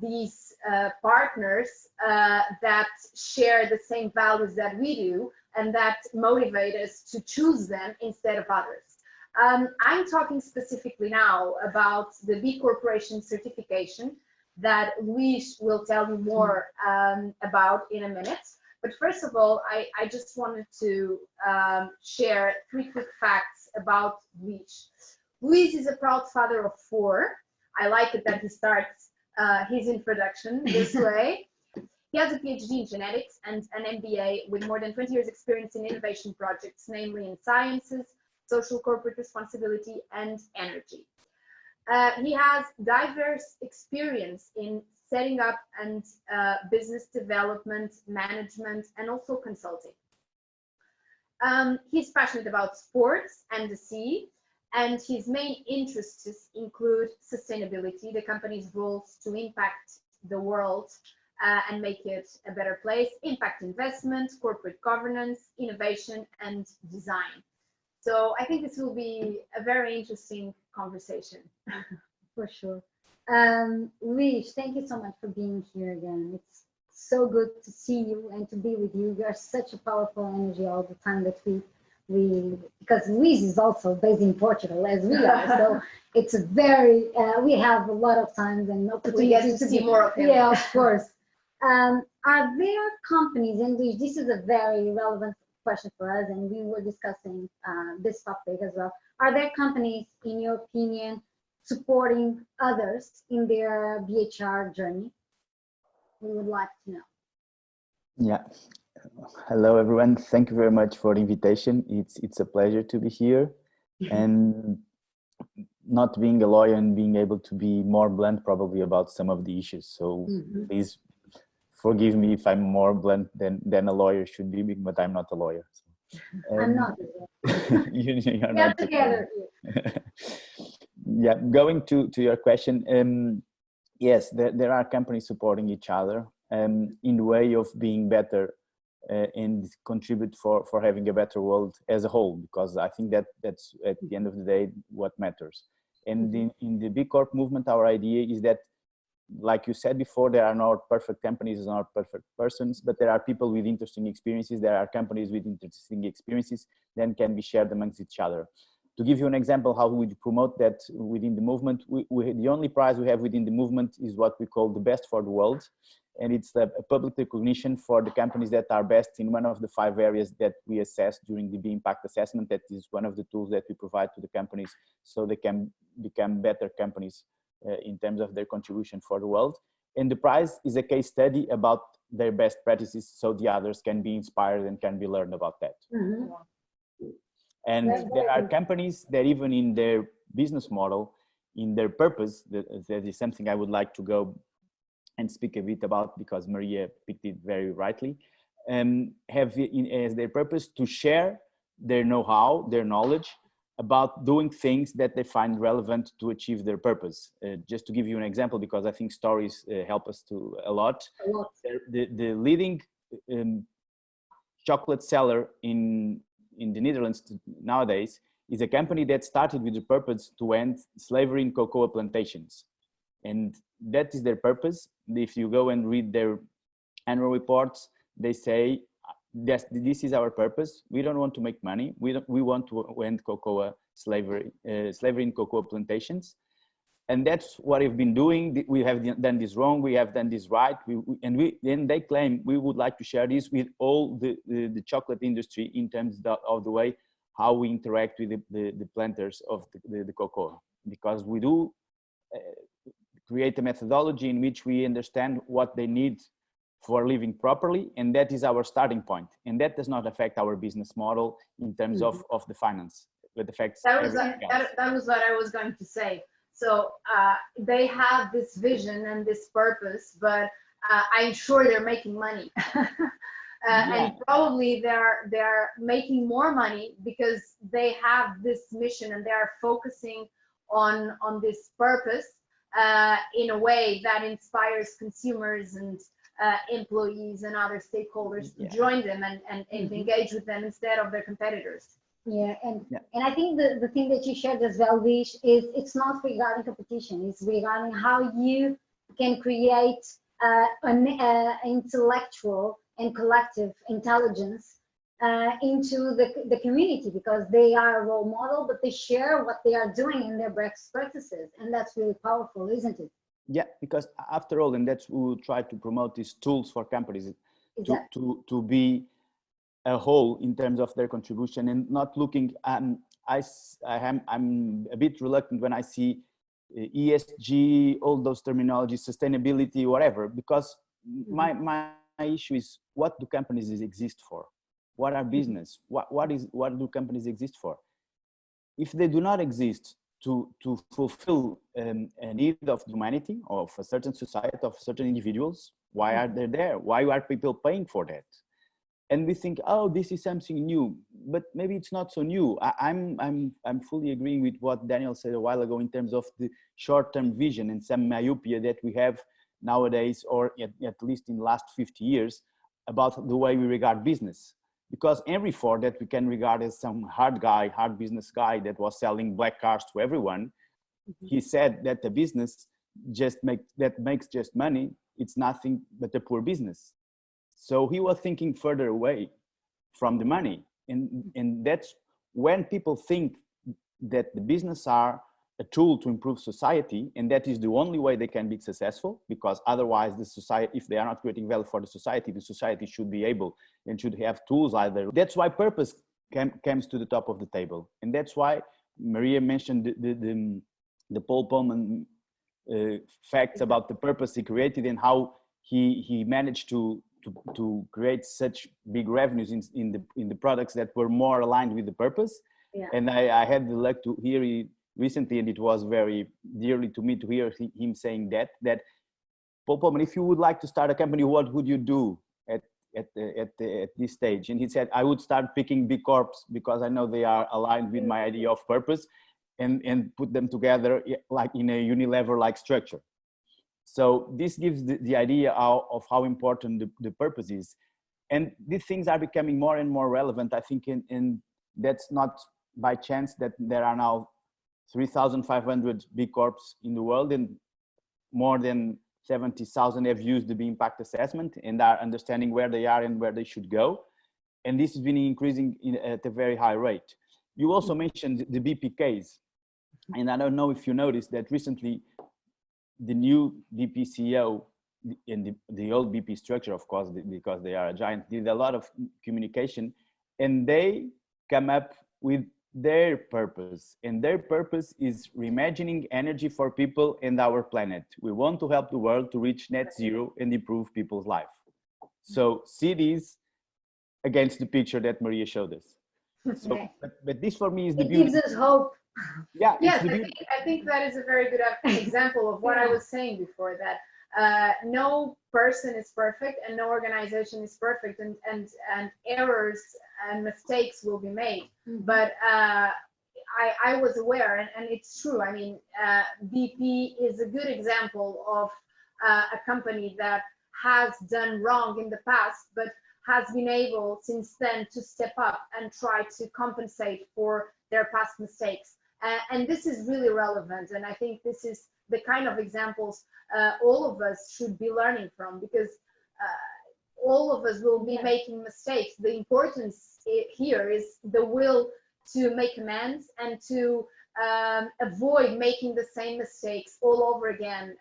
these partners that share the same values that we do and that motivate us to choose them instead of others. I'm talking specifically now about the B Corporation certification that Luis will tell you more about in a minute. But first of all, I just wanted to share 3 quick facts about Luis. Luis is a proud father of 4. I like it that he starts his introduction this way. He has a PhD in genetics and an MBA with more than 20 years experience in innovation projects, namely in sciences, social corporate responsibility, and energy. He has diverse experience in setting up and business development, management, and also consulting. He's passionate about sports and the sea, and his main interests include sustainability, the company's goals to impact the world and make it a better place, impact investment, corporate governance, innovation, and design. So I think this will be a very interesting conversation. For sure. Luis, thank you so much for being here again. It's so good to see you and to be with you. You are such a powerful energy all the time that because Luis is also based in Portugal as we are, so it's a very, we have a lot of times and opportunities to see more of him. Yeah, of course. Are there companies, and this is a very relevant question for us, and we were discussing this topic as well. Are there companies, in your opinion, supporting others in their BHR journey? We would like to know. Yeah. Hello, everyone. Thank you very much for the invitation. It's a pleasure to be here, and not being a lawyer and being able to be more blunt probably about some of the issues. So please forgive me if I'm more blunt than a lawyer should be, but I'm not a lawyer. So, I'm not. You're not together. together. Yeah, going to your question, yes, there are companies supporting each other in the way of being better and contribute for having a better world as a whole, because I think that's at the end of the day what matters. And in the B Corp movement, our idea is that, like you said before, there are not perfect companies, not perfect persons, but there are people with interesting experiences. There are companies with interesting experiences that can be shared amongst each other. To give you an example, how we promote that within the movement, the only prize we have within the movement is what we call the best for the world. And it's a public recognition for the companies that are best in one of the 5 areas that we assess during the B Impact assessment. That is one of the tools that we provide to the companies so they can become better companies in terms of their contribution for the world. And the prize is a case study about their best practices so the others can be inspired and can be learned about that. And there are companies that even in their business model, in their purpose, that is something I would like to go and speak a bit about, because Maria picked it very rightly, have as their purpose to share their know-how, their knowledge about doing things that they find relevant to achieve their purpose. Just to give you an example, because I think stories help us a lot. The leading chocolate seller in the Netherlands nowadays is a company that started with the purpose to end slavery in cocoa plantations. And that is their purpose. If you go and read their annual reports, they say, this is our purpose. We don't want to make money. We want to end cocoa slavery in cocoa plantations. And that's what we've been doing. We have done this wrong. We have done this right. And they claim we would like to share this with all the chocolate industry in terms of the way how we interact with the planters of the cocoa, because we do create a methodology in which we understand what they need for living properly, and that is our starting point. And that does not affect our business model in terms of the finance, but affects that was what I was going to say. So they have this vision and this purpose, but I'm sure they're making money. And probably they're making more money because they have this mission and they are focusing on this purpose in a way that inspires consumers and employees and other stakeholders to join them and engage with them instead of their competitors. And I think the thing that you shared as well, Vish, is it's not regarding competition. It's regarding how you can create an intellectual and collective intelligence into the community, because they are a role model, but they share what they are doing in their best practices, and that's really powerful, isn't it? Yeah, because after all, and that's we will try to promote these tools for companies to be a whole in terms of their contribution, and not looking. I'm a bit reluctant when I see ESG, all those terminologies, sustainability, whatever, because my issue is, what do companies exist for? What are business? What do companies exist for? If they do not exist to fulfill a need of humanity, of a certain society, of certain individuals. Why are they there? Why are people paying for that? And we think, oh, this is something new, but maybe it's not so new. I'm fully agreeing with what Daniel said a while ago in terms of the short-term vision and some myopia that we have nowadays, or at least in the last 50 years, about the way we regard business. Because Henry Ford, that we can regard as some hard business guy that was selling black cars to everyone, he said that the business that makes just money, it's nothing but a poor business. So he was thinking further away from the money. And that's when people think that the business are a tool to improve society, and that is the only way they can be successful, because otherwise the society, if they are not creating value for the society should be able and should have tools either. That's why purpose comes to the top of the table. And that's why Maria mentioned the Paul Pullman facts about the purpose he created and how he managed to create such big revenues in the products that were more aligned with the purpose. Yeah. And I had the luck to hear it recently, and it was very dearly to me to hear him saying that Paul Pullman, if you would like to start a company, what would you do at this stage? And he said, I would start picking big corps because I know they are aligned with my idea of purpose, and put them together like in a Unilever like structure. So this gives the idea of how important the purpose is. And these things are becoming more and more relevant, I think, and that's not by chance that there are now 3,500 B Corps in the world, and more than 70,000 have used the B Impact Assessment and are understanding where they are and where they should go. And this has been increasing at a very high rate. You also mentioned the BPKs. And I don't know if you noticed that recently the new BP CEO and the old BP structure, of course, because they are a giant, did a lot of communication, and they come up with their purpose. And their purpose is reimagining energy for people and our planet. We want to help the world to reach net zero and improve people's life. So see these against the picture that Maria showed us. So, but this for me is the beauty. It gives us hope. Yeah, yes, I think that is a very good example of what I was saying before, that no person is perfect and no organization is perfect, and errors and mistakes will be made. But I was aware, and it's true. I mean, BP is a good example of a company that has done wrong in the past, but has been able since then to step up and try to compensate for their past mistakes. And this is really relevant. And I think this is the kind of examples all of us should be learning from, because all of us will be making mistakes. The importance here is the will to make amends and to avoid making the same mistakes all over again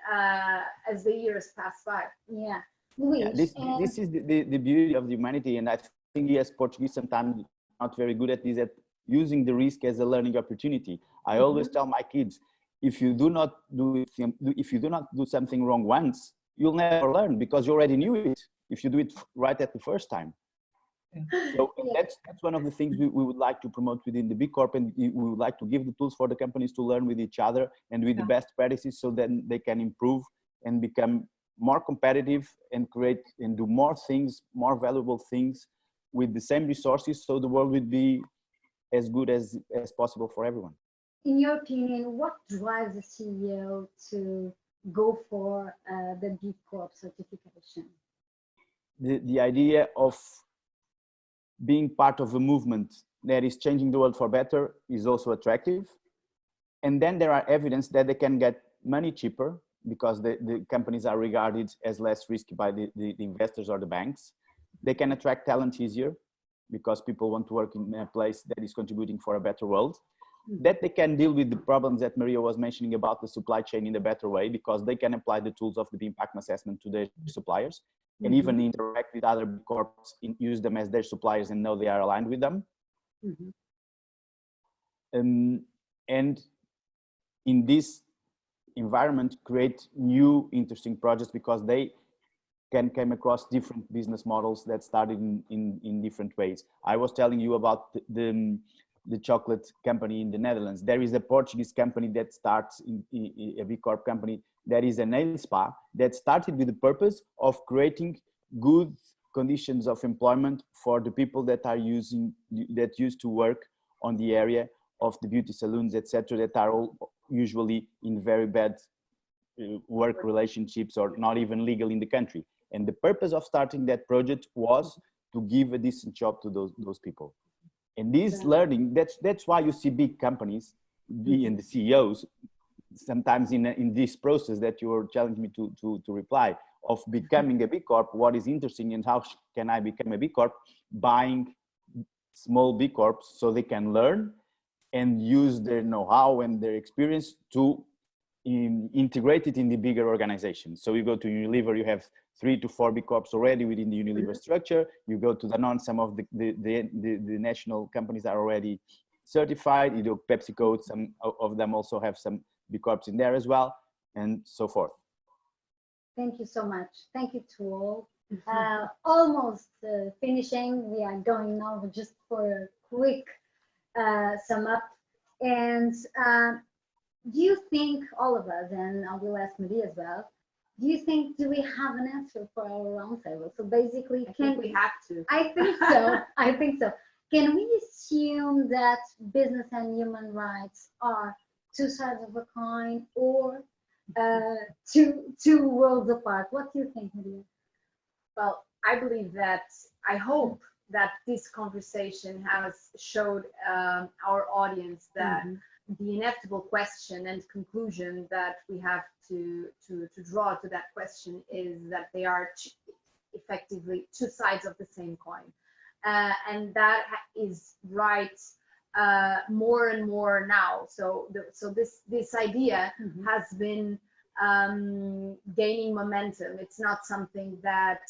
as the years pass by. Yeah. This is the beauty of humanity. And I think, yes, Portuguese sometimes not very good at this, at using the risk as a learning opportunity. I always tell my kids, if you do not do something wrong once, you'll never learn, because you already knew it if you do it right at the first time. So that's one of the things we would like to promote within the B Corp, and we would like to give the tools for the companies to learn with each other and with the best practices, so then they can improve and become more competitive and create and do more things, more valuable things with the same resources, so the world would be as good as possible for everyone. In your opinion, what drives a CEO to go for the B Corp certification? The idea of being part of a movement that is changing the world for better is also attractive. And then there are evidence that they can get money cheaper, because the companies are regarded as less risky by the investors or the banks. They can attract talent easier, because people want to work in a place that is contributing for a better world. That they can deal with the problems that Maria was mentioning about the supply chain in a better way, because they can apply the tools of the impact assessment to their suppliers, and even interact with other corps, use them as their suppliers and know they are aligned with them. And in this environment, create new interesting projects, because they can come across different business models that started in different ways. I was telling you about the the chocolate company in the Netherlands. There is a Portuguese company that starts a B Corp company that is a nail spa that started with the purpose of creating good conditions of employment for the people that used to work on the area of the beauty salons, etc., that are all usually in very bad work relationships or not even legal in the country. And the purpose of starting that project was to give a decent job to those people. And this learning, that's why you see big companies and the CEOs sometimes in this process that you challenged me to reply of becoming a B Corp. What is interesting and how can I become a B Corp? Buying small B Corps so they can learn and use their know-how and their experience to integrate it in the bigger organization. So you go to Unilever, you have 3 to 4 B Corps already within the Unilever structure. You go to Danone, some of the national companies are already certified. You do PepsiCo, some of them also have some B Corps in there as well, and so forth. Thank you so much. Thank you to all. Almost finishing. We are going now just for a quick sum up. And do you think, all of us, and I will ask Maria as well, do we have an answer for our roundtable? So basically, I think we have to. I think so. I think so. Can we assume that business and human rights are two sides of a coin, or two worlds apart? What do you think, Maria? Well, I believe that, I hope that this conversation has showed our audience that the inevitable question and conclusion that we have to draw to that question is that they are effectively two sides of the same coin. And that is right more and more now. So this idea has been gaining momentum. It's not something that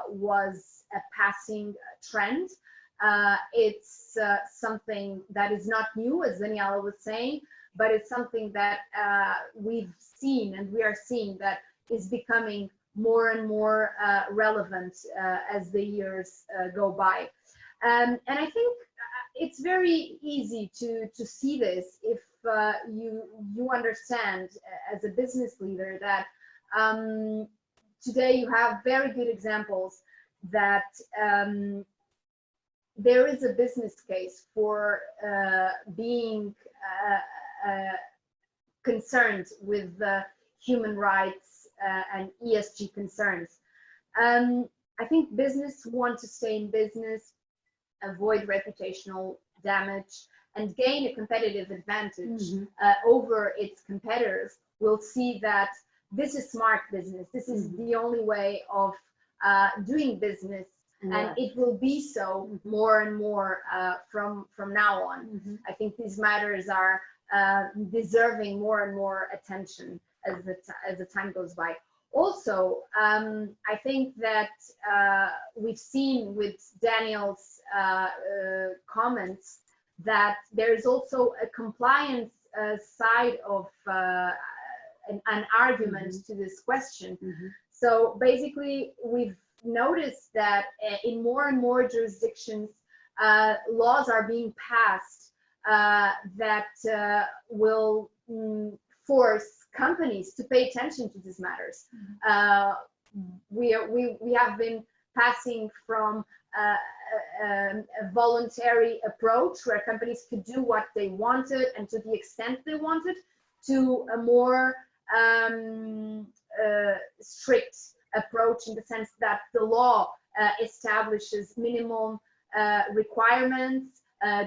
was a passing trend. It's something that is not new, as Daniela was saying, but it's something that we've seen and we are seeing that is becoming more and more relevant as the years go by. And I think it's very easy to see this if you understand as a business leader that today you have very good examples that there is a business case for being concerned with human rights and ESG concerns. I think business want to stay in business, avoid reputational damage, and gain a competitive advantage over its competitors. Will see that this is smart business. This is the only way of doing business. And it will be so more and more from now on. I think these matters are deserving more and more attention as the time goes by. Also, I think that we've seen with Daniel's comments that there is also a compliance side of an argument to this question. So basically, we've noticed that in more and more jurisdictions, laws are being passed that will force companies to pay attention to these matters. We have been passing from a voluntary approach where companies could do what they wanted and to the extent they wanted, to a more strict approach in the sense that the law establishes minimum requirements,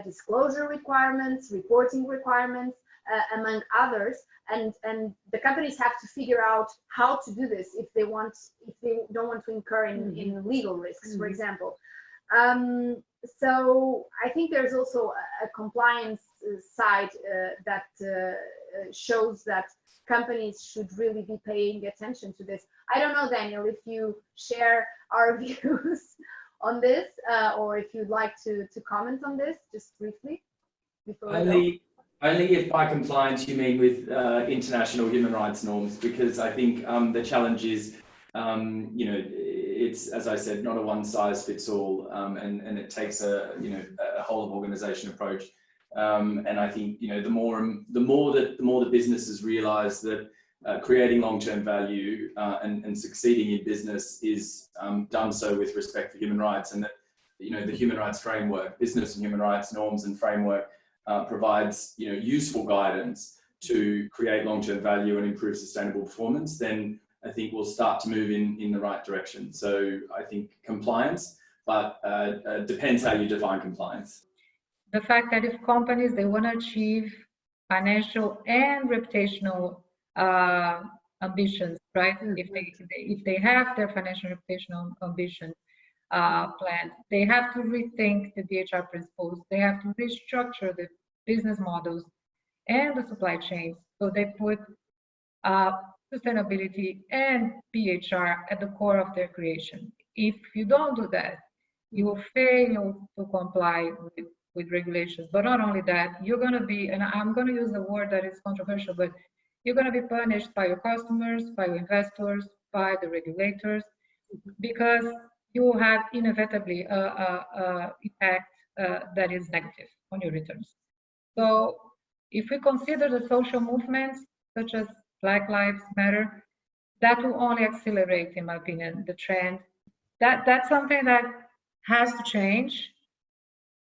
disclosure requirements, reporting requirements, among others, and the companies have to figure out how to do this if they don't want to incur in legal risks, for example. So I think there's also a compliance side that shows that companies should really be paying attention to this. I don't know, Daniel, if you share our views on this, or if you'd like to comment on this just briefly before we go. Only if by compliance you mean with international human rights norms, because I think the challenge is You know, it's, as I said, not a one size fits all, and it takes a, you know, a whole of organization approach. And I think, you know, the more the businesses realize that creating long-term value and succeeding in business is done so with respect for human rights, and that, you know, the human rights framework, business and human rights norms and framework provides, you know, useful guidance to create long-term value and improve sustainable performance, then I think we'll start to move in the right direction. So I think compliance, but depends how you define compliance. The fact that if companies, they want to achieve financial and reputational ambitions, right? If they have their financial and reputational ambitions planned, they have to rethink the BHR principles. They have to restructure the business models and the supply chains, so they put sustainability and BHR at the core of their creation. If you don't do that, you will fail to comply with regulations. But not only that, you're going to be, and I'm going to use a word that is controversial, but you're going to be punished by your customers, by your investors, by the regulators, because you will have inevitably a impact that is negative on your returns. So if we consider the social movements, such as Black Lives Matter, that will only accelerate, in my opinion, the trend. That's something that has to change.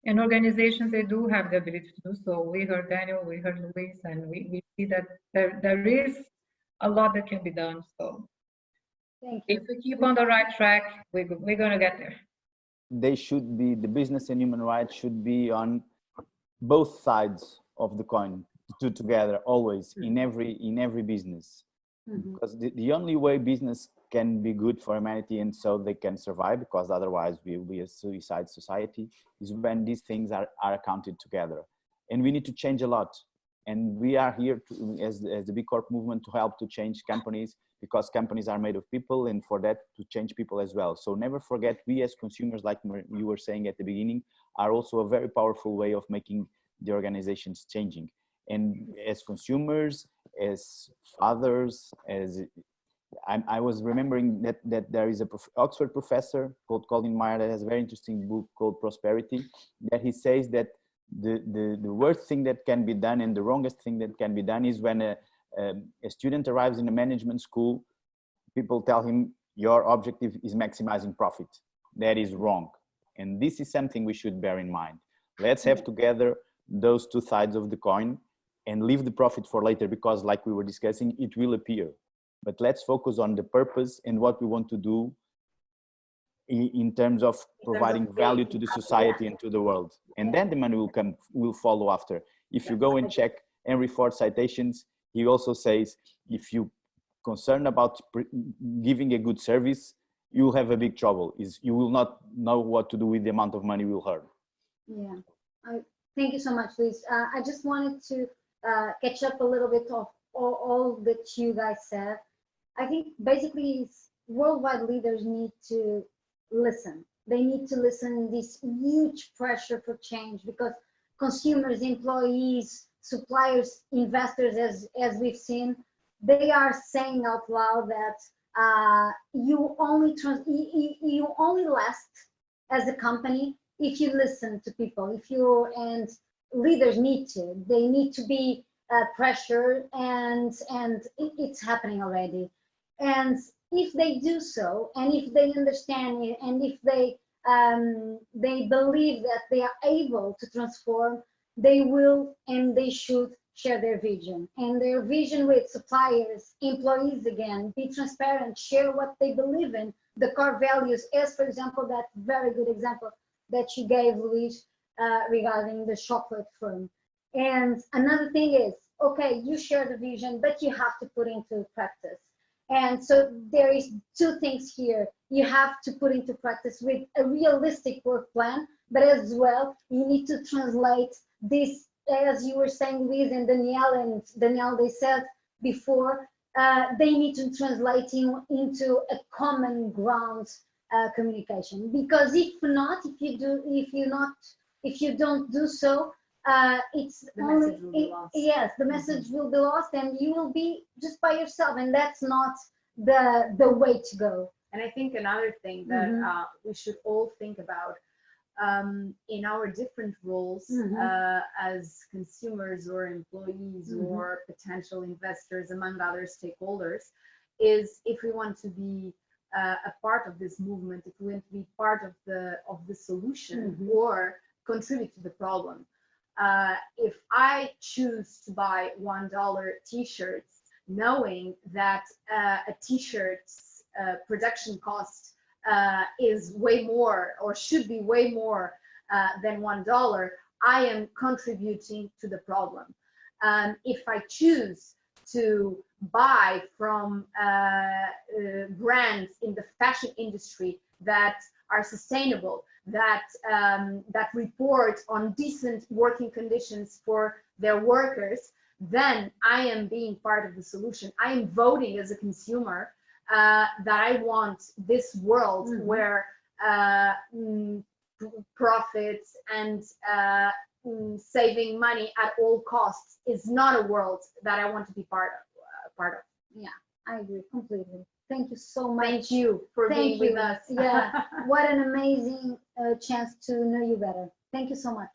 And organizations, they do have the ability to do so. We heard Daniel, we heard Luis, and we see that there is a lot that can be done. So Thank you. if we keep on the right track, we're going to get there. They should be, the business and human rights should be on both sides of the coin, together, always, in every business. Because the only way business can be good for humanity and so they can survive, because otherwise we will be a suicide society, is when these things are accounted together. And we need to change a lot. And we are here to, as the B Corp movement, to help to change companies, because companies are made of people, and for that to change people as well. So never forget, we as consumers, like you were saying at the beginning, are also a very powerful way of making the organizations changing. And as consumers, as fathers, as I was remembering that there is a Oxford professor called Colin Meyer that has a very interesting book called Prosperity, that he says that the worst thing that can be done and the wrongest thing that can be done is when a student arrives in a management school, people tell him your objective is maximizing profit. That is wrong. And this is something we should bear in mind. Let's have together those two sides of the coin and leave the profit for later, because like we were discussing, it will appear. But let's focus on the purpose and what we want to do in terms of providing value to the society and to the world. And then the money will follow after. If you go and check Henry Ford's citations, he also says, if you're concerned about giving a good service, you'll have a big trouble. You will not know what to do with the amount of money you'll earn. Yeah, thank you so much, Luis. I just wanted to catch up a little bit of all that you guys said. I think basically worldwide leaders need to listen. They need to listen this huge pressure for change, because consumers, employees, suppliers, investors, as we've seen, they are saying out loud that you only last as a company if you listen to people. And leaders need to be pressure, and it's happening already. And if they do so, and if they understand it, and if they believe that they are able to transform, they will and they should share their vision, and their vision with suppliers, employees, again, be transparent, share what they believe in, the core values, as for example, that very good example that you gave, Luis, regarding the chocolate firm. And another thing is, okay, you share the vision, but you have to put into practice. And so there is two things here. You have to put into practice with a realistic work plan, but as well, you need to translate this, as you were saying, Luis and Danielle, they said before, they need to translate into a common ground communication. Because if not, if you don't do so, the message will be lost, and you will be just by yourself, and that's not the way to go. And I think another thing that we should all think about in our different roles as consumers or employees or potential investors, among other stakeholders, is if we want to be a part of this movement, if we want to be part of the solution or contribute to the problem. If I choose to buy $1 t-shirts, knowing that a t-shirt's production cost is way more or should be way more than $1, I am contributing to the problem. If I choose to buy from brands in the fashion industry that are sustainable, that report on decent working conditions for their workers, then I am being part of the solution. I am voting as a consumer that I want this world where profits and saving money at all costs is not a world that I want to be part of. Yeah, I agree completely. Thank you so much. Thank you for being with us. Yeah, what an amazing chance to know you better. Thank you so much.